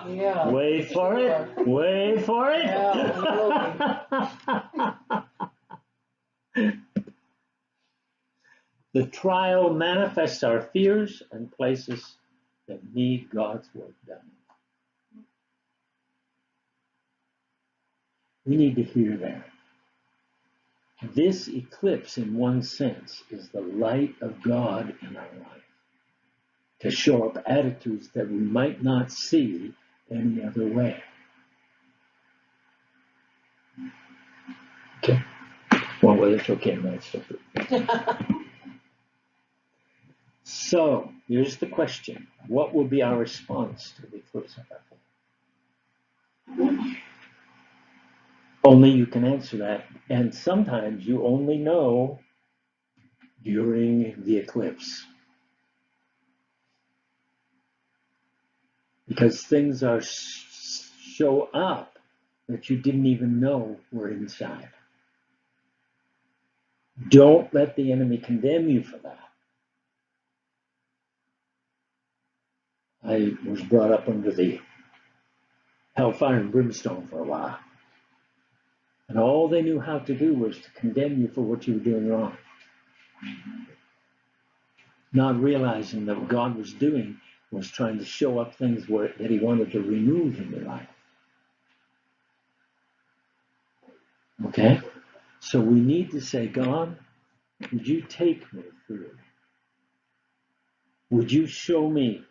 Yeah. Wait for it. Wait for it. Yeah, The trial manifests our fears and places that need God's work done. We need to hear that. This eclipse, in one sense, is the light of God in our life to show up attitudes that we might not see any other way. Okay. Well, it's okay. That's So, here's the question. What will be our response to the eclipse of our faith? Only you can answer that. And sometimes you only know during the eclipse. Because things are show up that you didn't even know were inside. Don't let the enemy condemn you for that. I was brought up under the hellfire and brimstone for a while. And all they knew how to do was to condemn you for what you were doing wrong. Not realizing that what God was doing was trying to show up things that he wanted to remove in your life. Okay? So we need to say, God, would you take me through? Would you show me?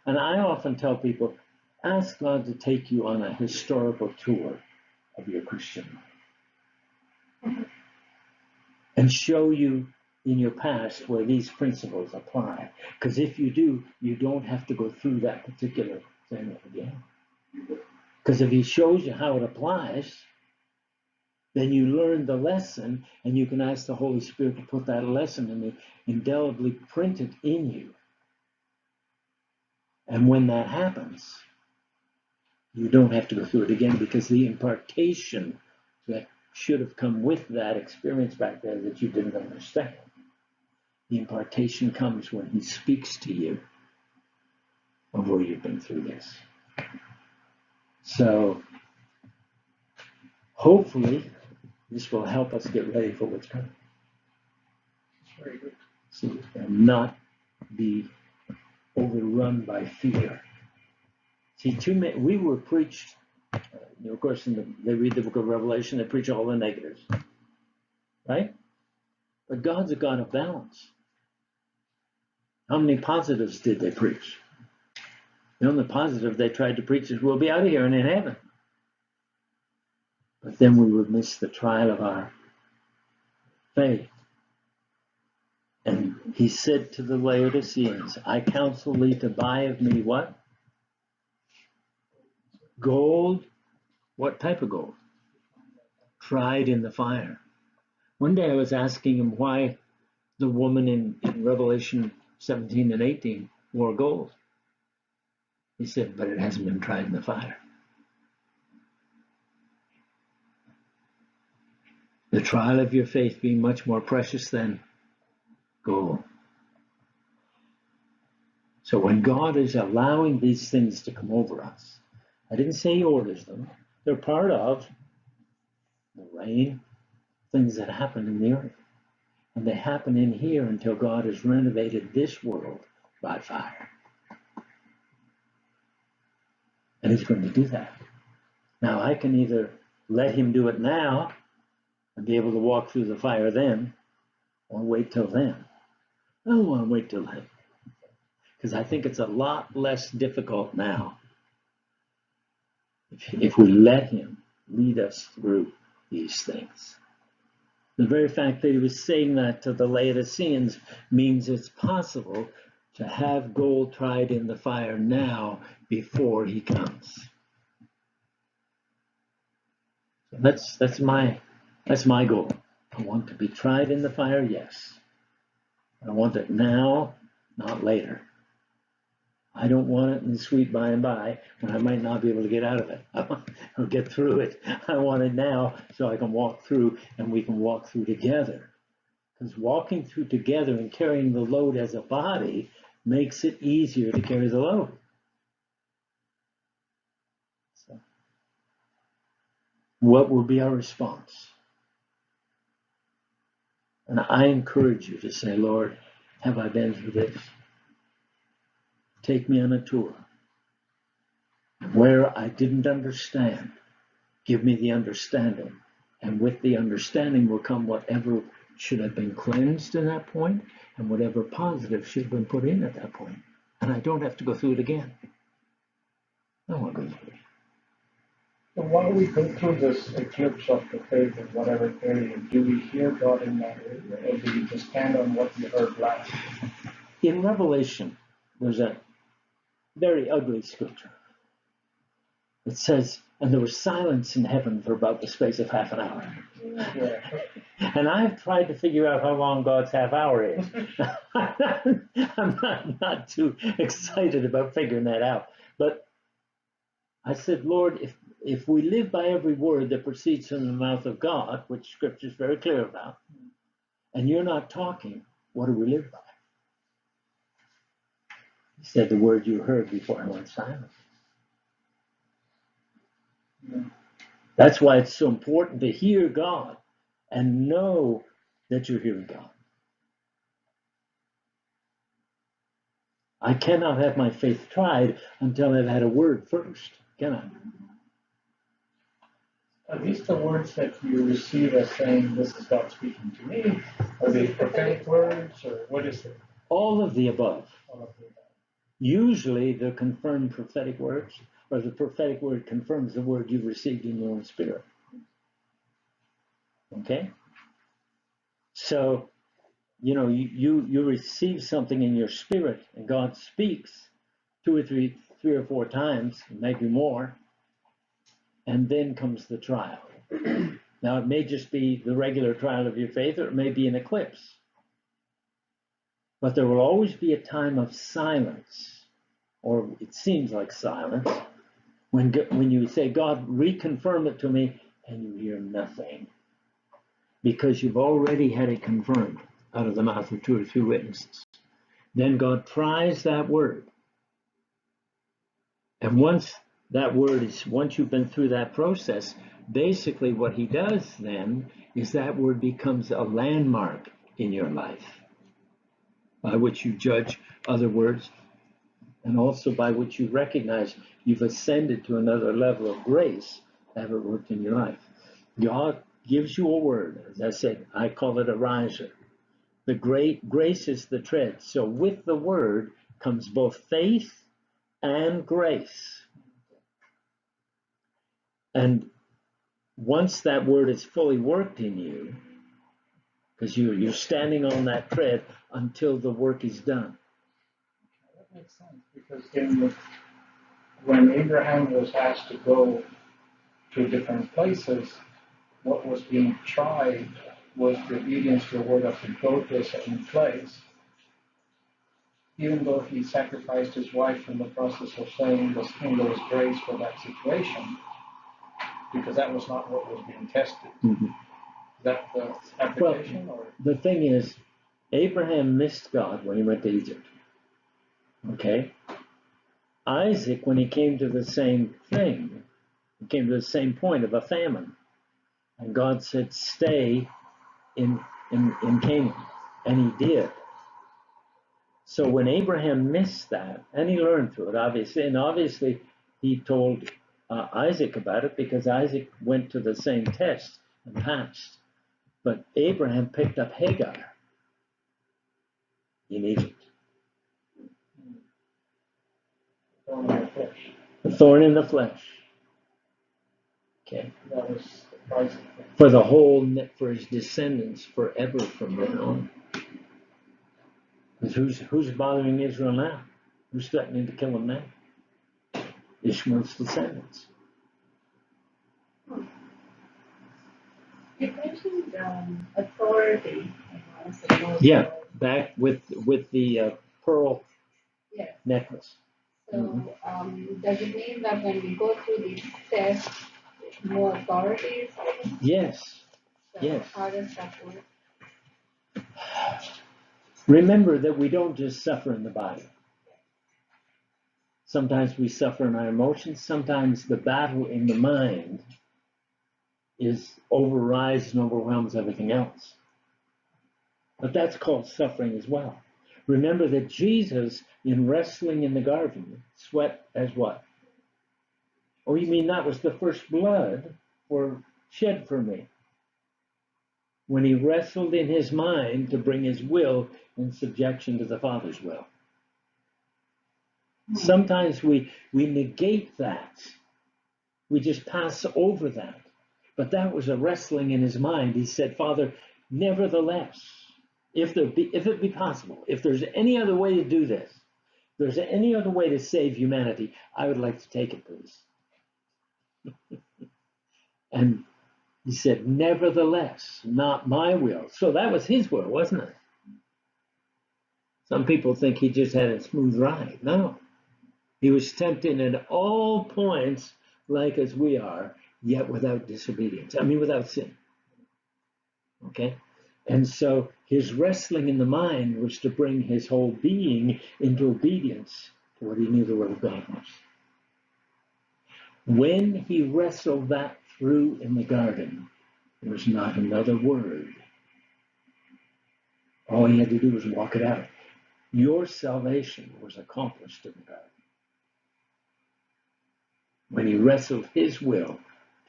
And I often tell people, ask God to take you on a historical tour of your Christian life. And show you in your past where these principles apply. Because if you do, you don't have to go through that particular thing again. Because if he shows you how it applies, then you learn the lesson, and you can ask the Holy Spirit to put that lesson in indelibly printed in you. And when that happens, you don't have to go through it again, because the impartation that should have come with that experience back there that you didn't understand, the impartation comes when he speaks to you of where you've been through this. So hopefully this will help us get ready for what's coming. Very good. So, and not be overrun by fear. See, we were preached, of course, they read the book of Revelation, they preach all the negatives, right? But God's a God of balance. How many positives did they preach? The only positive they tried to preach is we'll be out of here and in heaven. But then we would miss the trial of our faith. And he said to the Laodiceans, I counsel thee to buy of me what? Gold. What type of gold? Tried in the fire. One day I was asking him why the woman in Revelation 17 and 18 wore gold. He said, but it hasn't been tried in the fire. The trial of your faith being much more precious than gold. So when God is allowing these things to come over us, I didn't say he orders them. They're part of the rain, things that happen in the earth. And they happen in here until God has renovated this world by fire. And he's going to do that. Now I can either let him do it now and be able to walk through the fire then, or wait till then. I don't want to wait till then, because I think it's a lot less difficult now if we let him lead us through these things. The very fact that he was saying that to the Laodiceans means it's possible to have gold tried in the fire now before he comes. So that's my goal. I want to be tried in the fire, yes. I want it now, not later. I don't want it in the sweet by and by when I might not be able to get out of it or get through it. I want it now so I can walk through and we can walk through together. Because walking through together and carrying the load as a body makes it easier to carry the load. So, what will be our response? And I encourage you to say, Lord, have I been through this? Take me on a tour. Where I didn't understand, give me the understanding. And with the understanding will come whatever should have been cleansed in that point and whatever positive should have been put in at that point. And I don't have to go through it again. I don't want to go through it. So while we go through this eclipse of the faith in whatever area, do we hear God in that area, or do we just stand on what we heard last? In Revelation, there's a very ugly scripture. It says, and there was silence in heaven for about the space of half an hour. Yeah. And I've tried to figure out how long God's half hour is. I'm not too excited about figuring that out. But I said, Lord, if we live by every word that proceeds from the mouth of God, which Scripture is very clear about, and you're not talking, what do we live by? He said, the word you heard before I went silent. Yeah. That's why it's so important to hear God and know that you're hearing God. I cannot have my faith tried until I've had a word first, can I? Are these the words that you receive as saying, this is God speaking to me? Are they prophetic words, or what is it? All of the above. All of the above. Usually they're confirmed prophetic words, or the prophetic word confirms the word you've received in your own spirit. Okay? So, you know, you receive something in your spirit, and God speaks three or four times, maybe more, and then comes the trial. Now, it may just be the regular trial of your faith, or it may be an eclipse. But there will always be a time of silence, or it seems like silence, when you say, God, reconfirm it to me, and you hear nothing. Because you've already had it confirmed out of the mouth of 2 or 3 witnesses. Then God tries that word. And once you've been through that process, basically what he does then is that word becomes a landmark in your life, by which you judge other words, and also by which you recognize you've ascended to another level of grace that have worked in your life. God gives you a word. As I said, I call it a riser. The great grace is the tread. So with the word comes both faith and grace. And once that word is fully worked in you, because you're standing on that tread until the work is done. That makes sense, because when Abraham was asked to go to different places, what was being tried was the obedience to the word of to go to a certain place. Even though he sacrificed his wife in the process of saying there was grace for that situation, because that was not what was being tested. Mm-hmm. Is that the application? Well, or? the thing is, Abraham missed God when he went to Egypt. Okay? Isaac, when he came to the same thing, he came to the same point of a famine. And God said, stay in Canaan. And he did. So when Abraham missed that, and he learned through it, obviously, and obviously he told Isaac about it, because Isaac went to the same test and passed. But Abraham picked up Hagar in Egypt. Thorn in the flesh. The thorn in the flesh. Okay. That was surprising. For his descendants forever from then on. Because who's bothering Israel now? Who's threatening to kill them now? Ishmael's descendants. You mentioned authority. Yeah, back with the pearl Yes. necklace. So does it mean that when we go through these tests, more authority is given? Yes. So Yes. how does that work? Remember that we don't just suffer in the body. Sometimes we suffer in our emotions. Sometimes the battle in the mind overrides and overwhelms everything else. But that's called suffering as well. Remember that Jesus, in wrestling in the garden, sweat as what? Oh, you mean that was the first blood shed for me? When he wrestled in his mind to bring his will in subjection to the Father's will. Sometimes we negate that. We just pass over that. But that was a wrestling in his mind. He said, Father, nevertheless, if it be possible, if there's any other way to do this, if there's any other way to save humanity, I would like to take it, please. And he said, nevertheless, not my will. So that was his will, wasn't it? Some people think he just had a smooth ride. No. He was tempted at all points, like as we are, yet without disobedience. I mean, without sin. Okay? And so his wrestling in the mind was to bring his whole being into obedience to what he knew the will of God was. When he wrestled that through in the garden, there was not another word. All he had to do was walk it out. Your salvation was accomplished in the garden. When he wrestled his will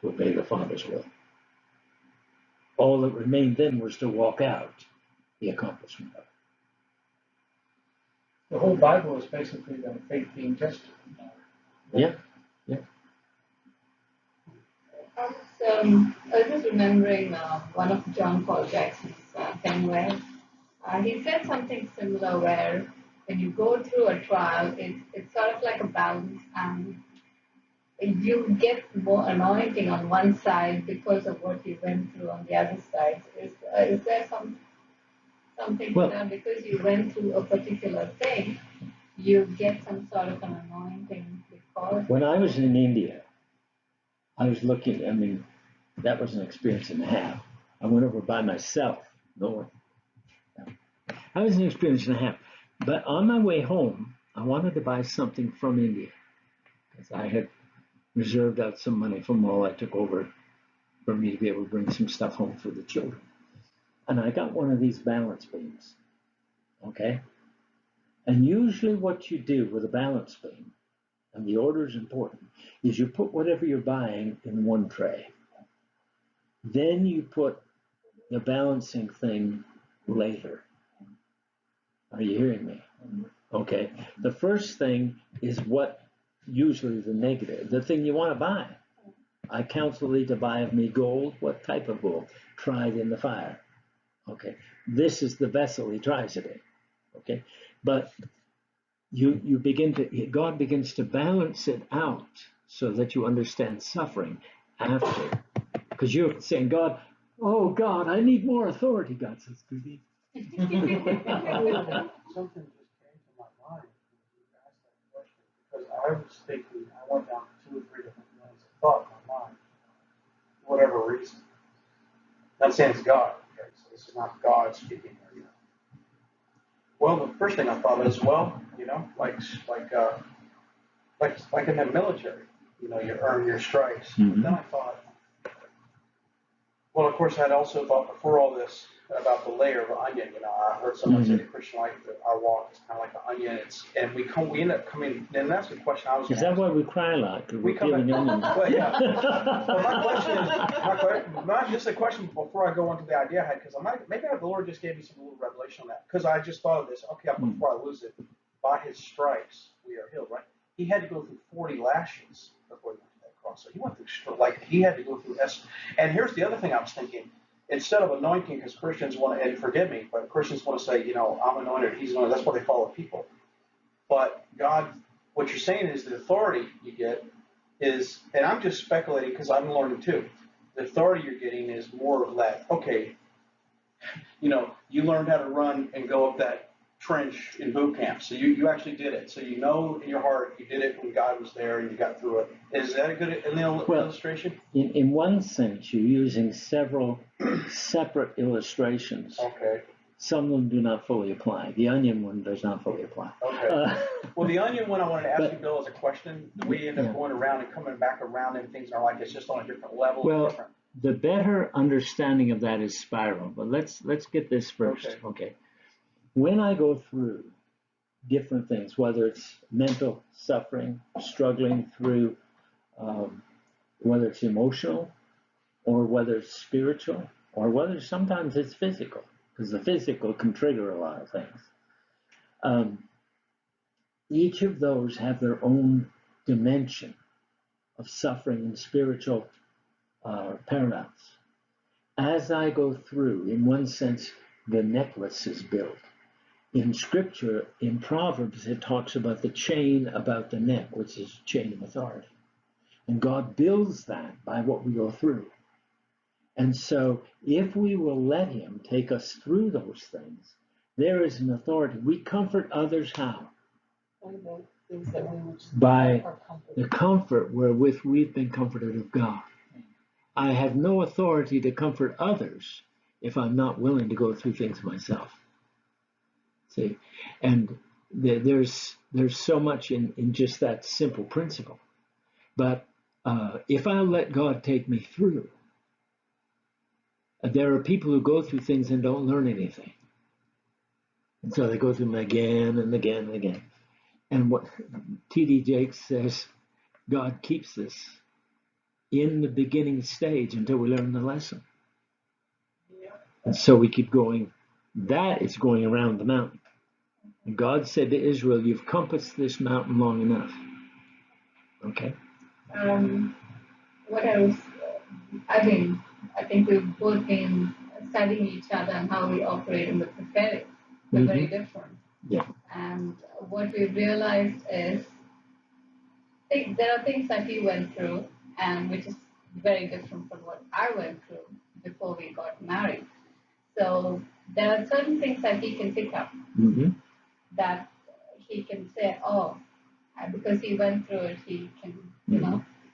to obey the Father's will. All that remained then was to walk out the accomplishment of it. The whole Bible is basically the faith being tested. Yeah. I was just remembering one of John Paul Jackson's thing where he said something similar where when you go through a trial, it's sort of like a balance, and you get more anointing on one side because of what you went through on the other side. Is there something Well, that because you went through a particular thing, you get some sort of an anointing because when I was in India, I was looking, I mean, that was an experience and a half. I went over by myself. No one. I was an experience and a half. But on my way home, I wanted to buy something from India because I had reserved out some money from all I took over for me to be able to bring some stuff home for the children. And I got one of these balance beams. Okay? And usually what you do with a balance beam, and the order is important, is you put whatever you're buying in one tray. Then you put the balancing thing later. Are you hearing me? Okay. The first thing is what usually the negative, the thing you want to buy. I counsel thee to buy of me gold. What type of gold? Tried in the fire. Okay. This is the vessel he tries it in. Okay. But God begins to balance it out so that you understand suffering after. Because you're saying, God, oh God, I need more authority. God says, goody. Something just came to my mind when you asked that question, because I was thinking, I went down 2 or 3 different lines of thought in my mind, for whatever reason. Not saying it's God, okay, so this is not God speaking here, Well, the first thing I thought is, like in the military, you earn your stripes. Mm-hmm. But then I thought, well, of course, I'd also thought before all this about the layer of onion. I heard someone say the Christian life, that our walk is kind of like an onion. We end up coming, and that's the question I was. Is that why we cry a lot? Because we're peeling onions. Well, yeah. But my question is, not just a question before I go into the idea I had, because maybe the Lord just gave me some little revelation on that. Because I just thought of this. Okay, before I lose it, by His stripes we are healed. Right? He had to go through 40 lashes before he went to that cross. So he went through he had to go through S. And here's the other thing I was thinking. Instead of anointing, because Christians want to, and forgive me, but Christians want to say, I'm anointed, He's anointed. That's why they follow people. But God, what you're saying is the authority you get is, and I'm just speculating because I'm learning too. The authority you're getting is more of that. Okay, you learned how to run and go up that trench in boot camp. So you actually did it. So in your heart you did it when God was there and you got through it. Is that a good illustration? In one sense, you're using several separate illustrations. Okay. Some of them do not fully apply. The onion one does not fully apply. Okay. Well, the onion one I wanted to ask you, Bill, as a question. We end up going around and coming back around, and things are like it's just on a different level. Well, the better understanding of that is spiral. But let's get this first. Okay. When I go through different things, whether it's mental suffering, struggling through, whether it's emotional, or whether it's spiritual, or whether sometimes it's physical, because the physical can trigger a lot of things. Each of those have their own dimension of suffering and spiritual parallels. As I go through, in one sense, the necklace is built. In Scripture, in Proverbs, it talks about the chain about the neck, which is chain of authority. And God builds that by what we go through. And so if we will let him take us through those things, there is an authority. We comfort others how? By the comfort wherewith we've been comforted of God. I have no authority to comfort others if I'm not willing to go through things myself. See, and there's so much in just that simple principle. But if I let God take me through, there are people who go through things and don't learn anything. And so they go through them again and again and again. And what T.D. Jakes says, God keeps us in the beginning stage until we learn the lesson. And so we keep going. That is going around the mountain. And God said to Israel, you've compassed this mountain long enough. Okay? What else? I think we've both been studying each other and how we operate in the prophetic. They're very different. Yeah. And what we realized is there are things that he went through, and which is very different from what I went through before we got married. So there are certain things that he can pick up, that he can say, oh, because he went through it, he can,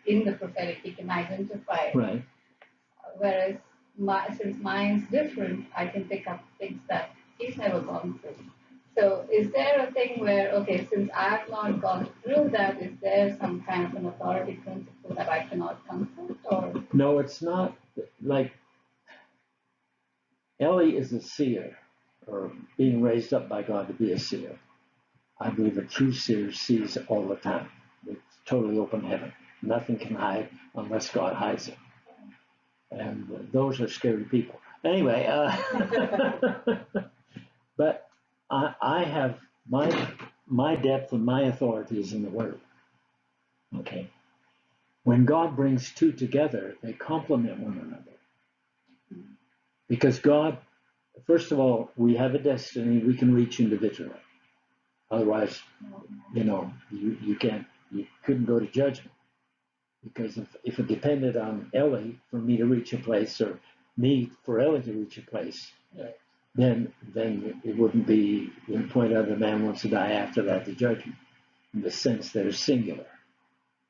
in the prophetic, he can identify it. Right. Whereas since mine's different, I can pick up things that he's never gone through. So is there a thing where, okay, since I've not gone through that, is there some kind of an authority principle that I cannot comfort? Or? No, it's not. Like, Ellie is a seer, or being raised up by God to be a seer. I believe a true seer sees all the time. It's totally open heaven. Nothing can hide unless God hides it. And those are scary people. Anyway, but I have my depth and my authority is in the Word. Okay. When God brings two together, they complement one another. Because God, first of all, we have a destiny we can reach individually. Otherwise, you couldn't go to judgment. Because if it depended on Ellie for me to reach a place, or me for Ellie to reach a place, then it wouldn't be the point of the man wants to die after that, the judgment, in the sense that is singular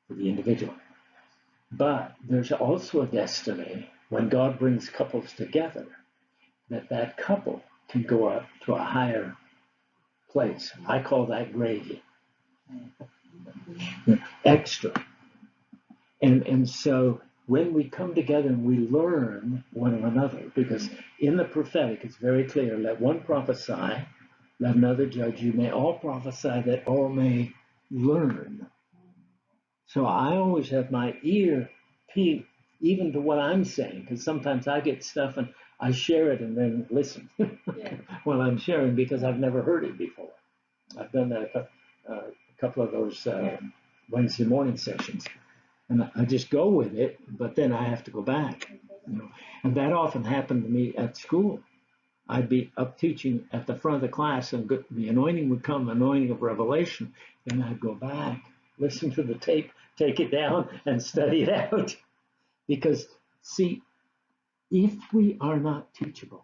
for the individual. But there's also a destiny when God brings couples together, that couple can go up to a higher place. I call that gravy. Extra. And so when we come together and we learn one of another, because in the prophetic it's very clear, let one prophesy, let another judge. You may all prophesy that all may learn. So I always have my ear peeled even to what I'm saying, because sometimes I get stuff and I share it and then listen while I'm sharing, because I've never heard it before. I've done that a couple of those Wednesday morning sessions. And I just go with it, but then I have to go back. And that often happened to me at school. I'd be up teaching at the front of the class, and the anointing would come, anointing of revelation. Then I'd go back, listen to the tape, take it down, and study it out. Because, see, if we are not teachable,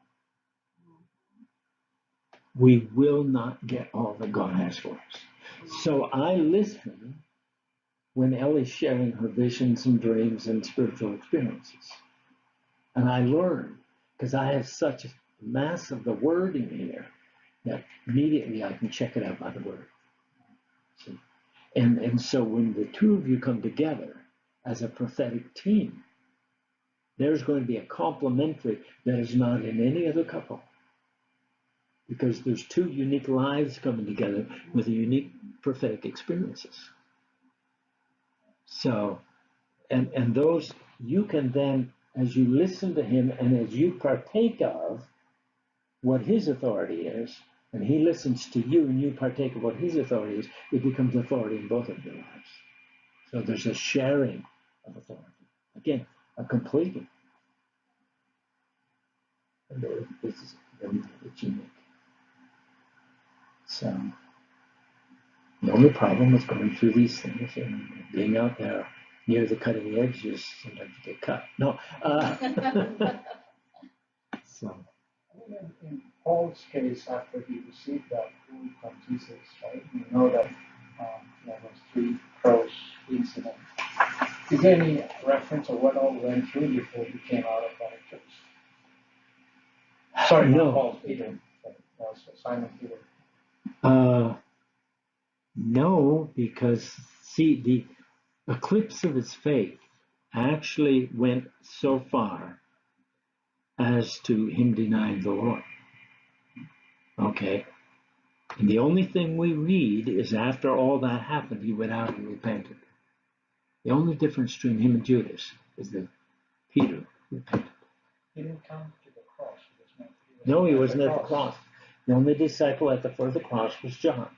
we will not get all that God has for us. So I listen when Ellie's sharing her visions and dreams and spiritual experiences. And I learn, because I have such a mass of the Word in here that immediately I can check it out by the Word. See? And so when the two of you come together as a prophetic team, there's going to be a complementary that is not in any other couple. Because there's two unique lives coming together with unique prophetic experiences. So, and those, you can then, as you listen to him and as you partake of what his authority is, and he listens to you and you partake of what his authority is, it becomes authority in both of your lives. So there's a sharing of authority. Again, a completing. And this is it's unique. So the only problem with going through these things and being out there near the cutting edges, sometimes you get cut. No. So. In Paul's case, after he received that food from Jesus, right? We know that there was 3 crows incident. Is there any reference of what all went through before he came out of that eclipse? Sorry, No. not Paul, Peter, but also Simon Peter. No, because see, the eclipse of his faith actually went so far as to him denying the Lord. Okay? And the only thing we read is after all that happened, he went out and repented. The only difference between him and Judas is that Peter repented. He didn't come to the cross. No, he wasn't at the cross. The only disciple at the foot of the cross was John.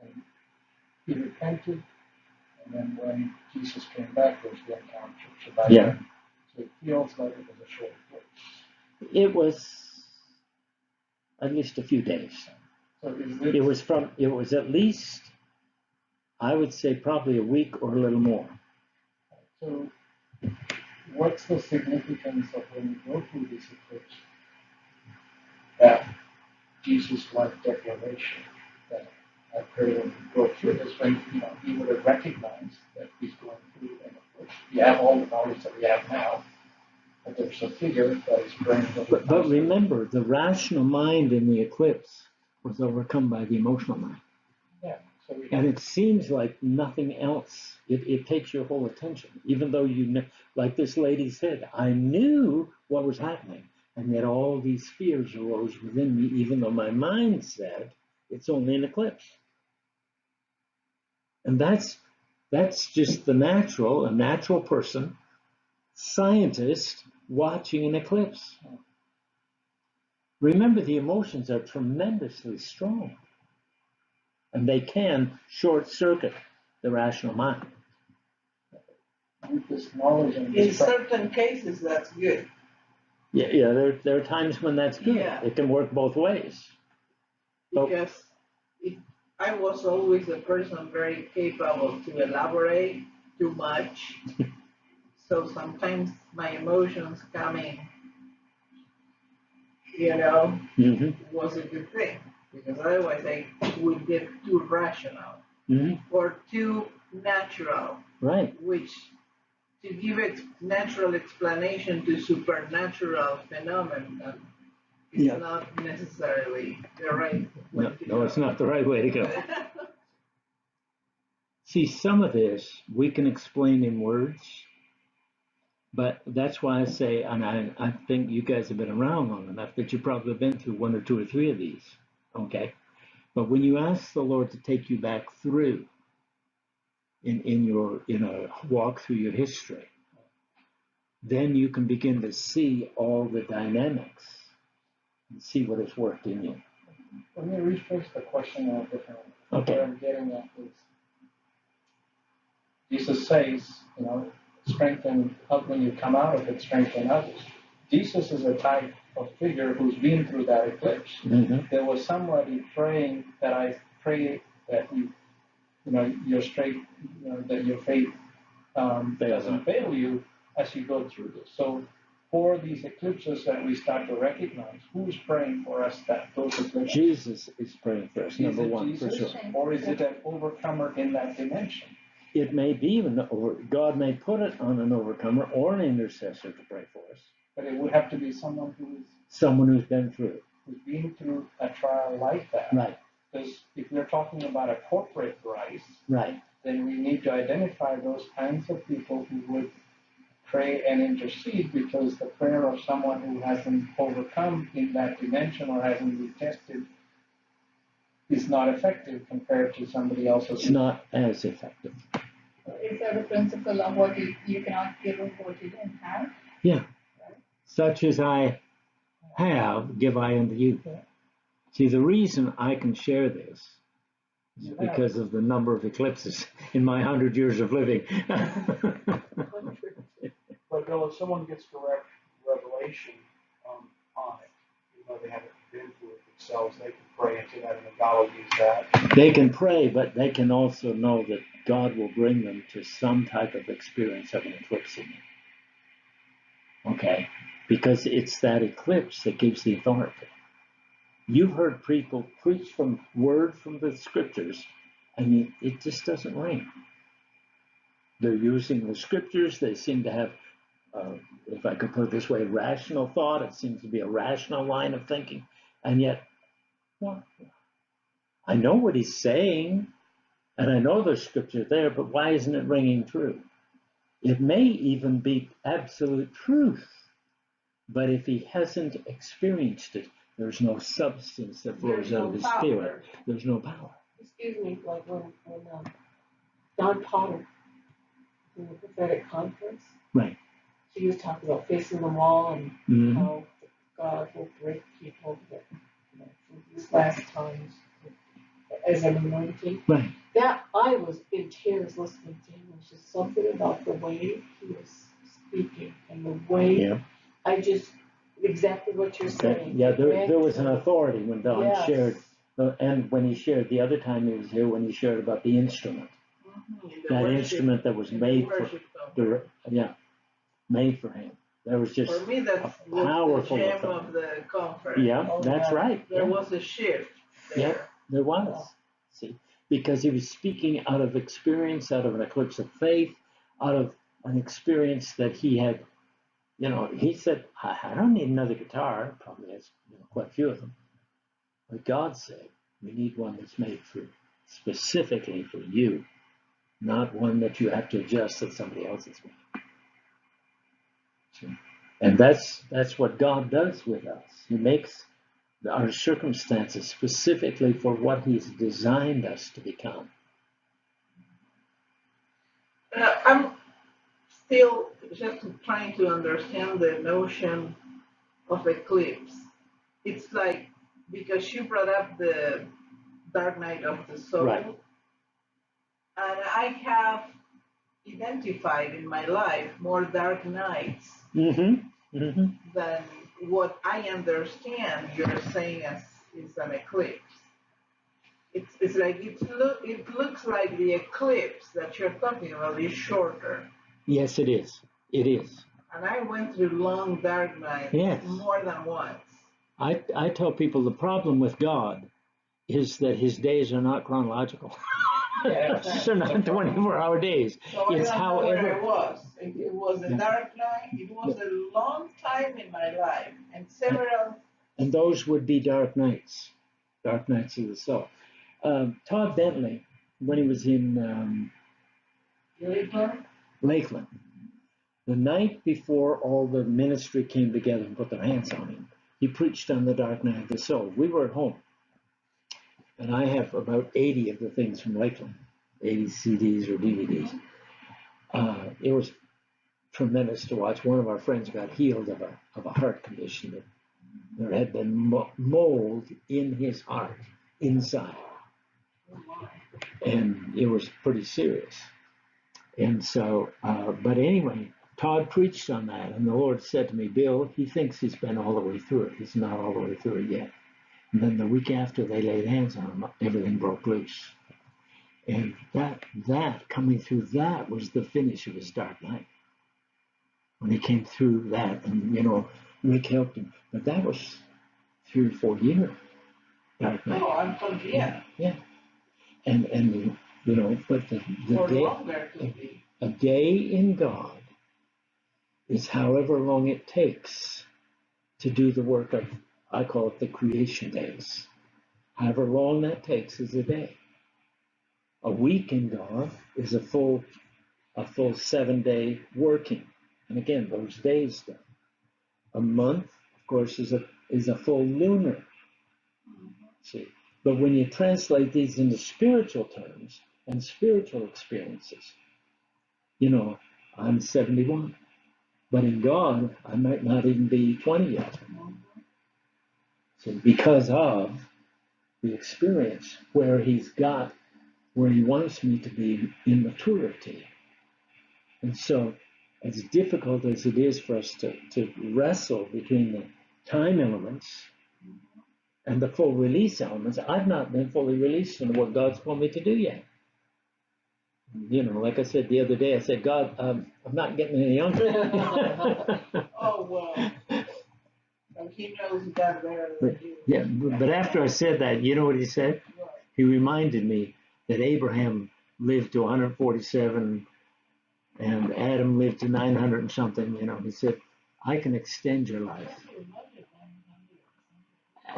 And he repented, and then when Jesus came back, there's the encounter. Yeah. So it feels like it was a short break. It was at least a few days. So It was at least, I would say, probably a week or a little more. So what's the significance of when you go through this eclipse, that Jesus-like declaration that I pray when you go through this, when he would have recognized that he's going through an eclipse. You have all the knowledge that we have now, but there's a figure that is praying. But remember, the rational mind in the eclipse was overcome by the emotional mind. Yeah. So and it seems like nothing else. It takes your whole attention, even though like this lady said, I knew what was happening, and yet all these fears arose within me, even though my mind said it's only an eclipse. And that's just a natural person, scientist watching an eclipse. Remember, the emotions are tremendously strong, and they can short circuit the rational mind. With this knowledge and In certain cases, that's good. Yeah. There are times when that's good. Yeah. It can work both ways. Because I was always a person very capable to elaborate too much. So sometimes my emotions coming, was a good thing. Because otherwise I would get too rational or too natural. Right. Which, to give it natural explanation to supernatural phenomena, is not necessarily the right way to go. No, it's not the right way to go. See, some of this we can explain in words, but that's why I say, and I think you guys have been around long enough that you've probably been through 1 or 2 or 3 of these, okay? But when you ask the Lord to take you back through in your walk through your history, then you can begin to see all the dynamics and see what has worked in you. Let me rephrase the question in a different way. Okay. What I'm getting at is, Jesus says, strengthen up when you come out of it, strengthen others. Jesus is a type of figure who's been through that eclipse. Mm-hmm. There was somebody praying that I pray that you're straight, that your faith doesn't fail you as you go through this. So for these eclipses that we start to recognize, who's praying for us that those eclipses? Jesus is praying for us, number one, for sure. Or is it an overcomer in that dimension? It may be God may put it on an overcomer or an intercessor to pray for us. But it would have to be someone who's been through it. Who's been through a trial like that. Right. Because if we're talking about a corporate rise, right, then we need to identify those kinds of people who would pray and intercede, because the prayer of someone who hasn't overcome in that dimension or hasn't been tested is not effective compared to somebody else's. It's not as effective. Is that the principle of what you cannot give of what you don't have? Yeah. Right. Such as I have, give I unto you. Yeah. See, the reason I can share this is because of the number of eclipses in my 100 years of living. But Bill, if someone gets direct revelation on it, they haven't been through it themselves, they can pray into that, and technologies that. They can pray, but they can also know that God will bring them to some type of experience of an eclipse in them. Okay? Because it's that eclipse that gives the authority. You've heard people preach from word from the scriptures, and it just doesn't ring. They're using the scriptures. They seem to have, if I could put it this way, rational thought. It seems to be a rational line of thinking. And yet, well, I know what he's saying, and I know there's scripture there, but why isn't it ringing true? It may even be absolute truth, but if he hasn't experienced it, there's no substance that flows out of his spirit. There's no power. Excuse me, like when Don Potter in the prophetic conference, Right. he was talking about facing the wall and Mhm. how God will break people that, from these last times as an anointing. Right. That I was in tears listening to him. It was just something about the way he was speaking and the way Yeah. I just exactly what you're saying. Yeah, there was an authority when Don Yes. shared, and when he shared the other time he was here, when he shared about the instrument, that instrument that was made for, made for him. That was just For me, that's a powerful the gem authority. of the conference. Yeah, Oh, that's yeah. right. There Yeah. was a shift there. Yeah, there was. See, because he was speaking out of experience, out of an eclipse of faith, out of an experience that he had. You know, he said, I don't need another guitar. Probably has quite a few of them. But God said, we need one that's made for specifically for you, not one that you have to adjust that somebody else has made. See? And that's what God does with us. He makes our circumstances specifically for what he's designed us to become. I'm still just trying to understand the notion of eclipse. It's like, because you brought up the dark night of the soul, Right. and I have identified in my life more dark nights than what I understand you're saying as is an eclipse. It's like it looks like the eclipse that you're talking about is shorter. Yes, it is. It is. And I went through long dark nights more than once. I tell people the problem with God is that his days are not chronological. They're not 24-hour days. So It's I don't know where however. it was. It was a dark night. It was a long time in my life, and several. And those would be dark nights of the soul. Todd Bentley, when he was in Lakeland, the night before all the ministry came together and put their hands on him, he preached on the dark night of the soul. We were at home, and I have about 80 of the things from Lakeland, 80 CDs or DVDs. It was tremendous to watch. One of our friends got healed of a heart condition. There had been mold in his heart, inside. And it was pretty serious. And so, but anyway, Todd preached on that. And the Lord said to me, Bill, he thinks he's been all the way through it. He's not all the way through it yet. And then the week after they laid hands on him, everything broke loose. And that coming through that was the finish of his dark night. When he came through that, and Rick helped him. But that was 3 or 4 years. Dark night. Oh, I'm told, yeah. Yeah. And but the Or day, longer could be. a day in God is however long it takes to do the work of, I call it the creation days. However long that takes is a day. A week in God is a full 7-day working. And again, those days done. A month, of course, is a full lunar. See, but when you translate these into spiritual terms and spiritual experiences, I'm 71, but in God, I might not even be 20 yet. So because of the experience where he wants me to be in maturity. And so, as difficult as it is for us to wrestle between the time elements and the full release elements, I've not been fully released into what God's told me to do yet. You know, like I said the other day, I said, God, I'm not getting any younger. Oh, well. And he knows that better than you. Yeah, but after I said that, you know what he said? Right. He reminded me that Abraham lived to 147 and Adam lived to 900 and something. You know, he said, I can extend your life.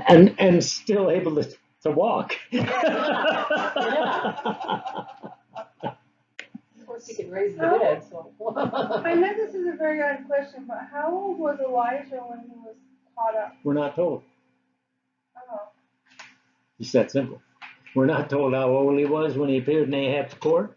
And still able to walk. Of course, you can raise the dead, so. I know this is a very odd question, but how old was Elijah when he was caught up? We're not told. Oh, It's that simple. We're not told how old he was when he appeared in Ahab's court.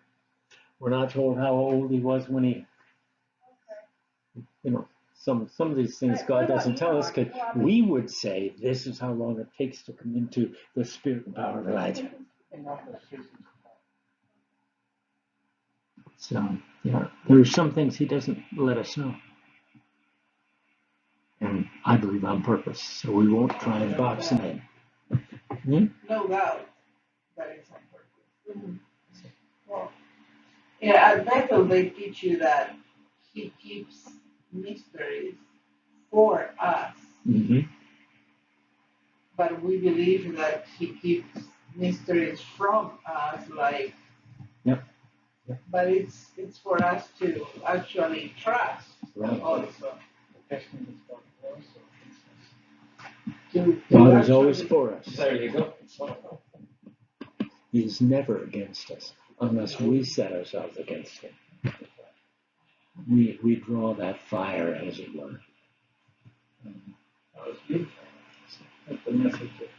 We're not told how old he was when he, okay. you know, some of these things God doesn't tell us because we would say this is how long it takes to come into the spirit and power of Elijah. So, yeah, there's some things he doesn't let us know. And I believe on purpose, so we won't try and box him in. Hmm? No doubt that it's on purpose. Mm-hmm. Well, yeah, at Bethel they teach you that he keeps mysteries for us, Mm-hmm. but we believe that he keeps mysteries from us, like. Yep. Yep. But it's for us to actually trust Right. also. God is always for us. There you go. He is never against us unless we set ourselves against him. We draw that fire, as it were. That was beautiful. That's the message of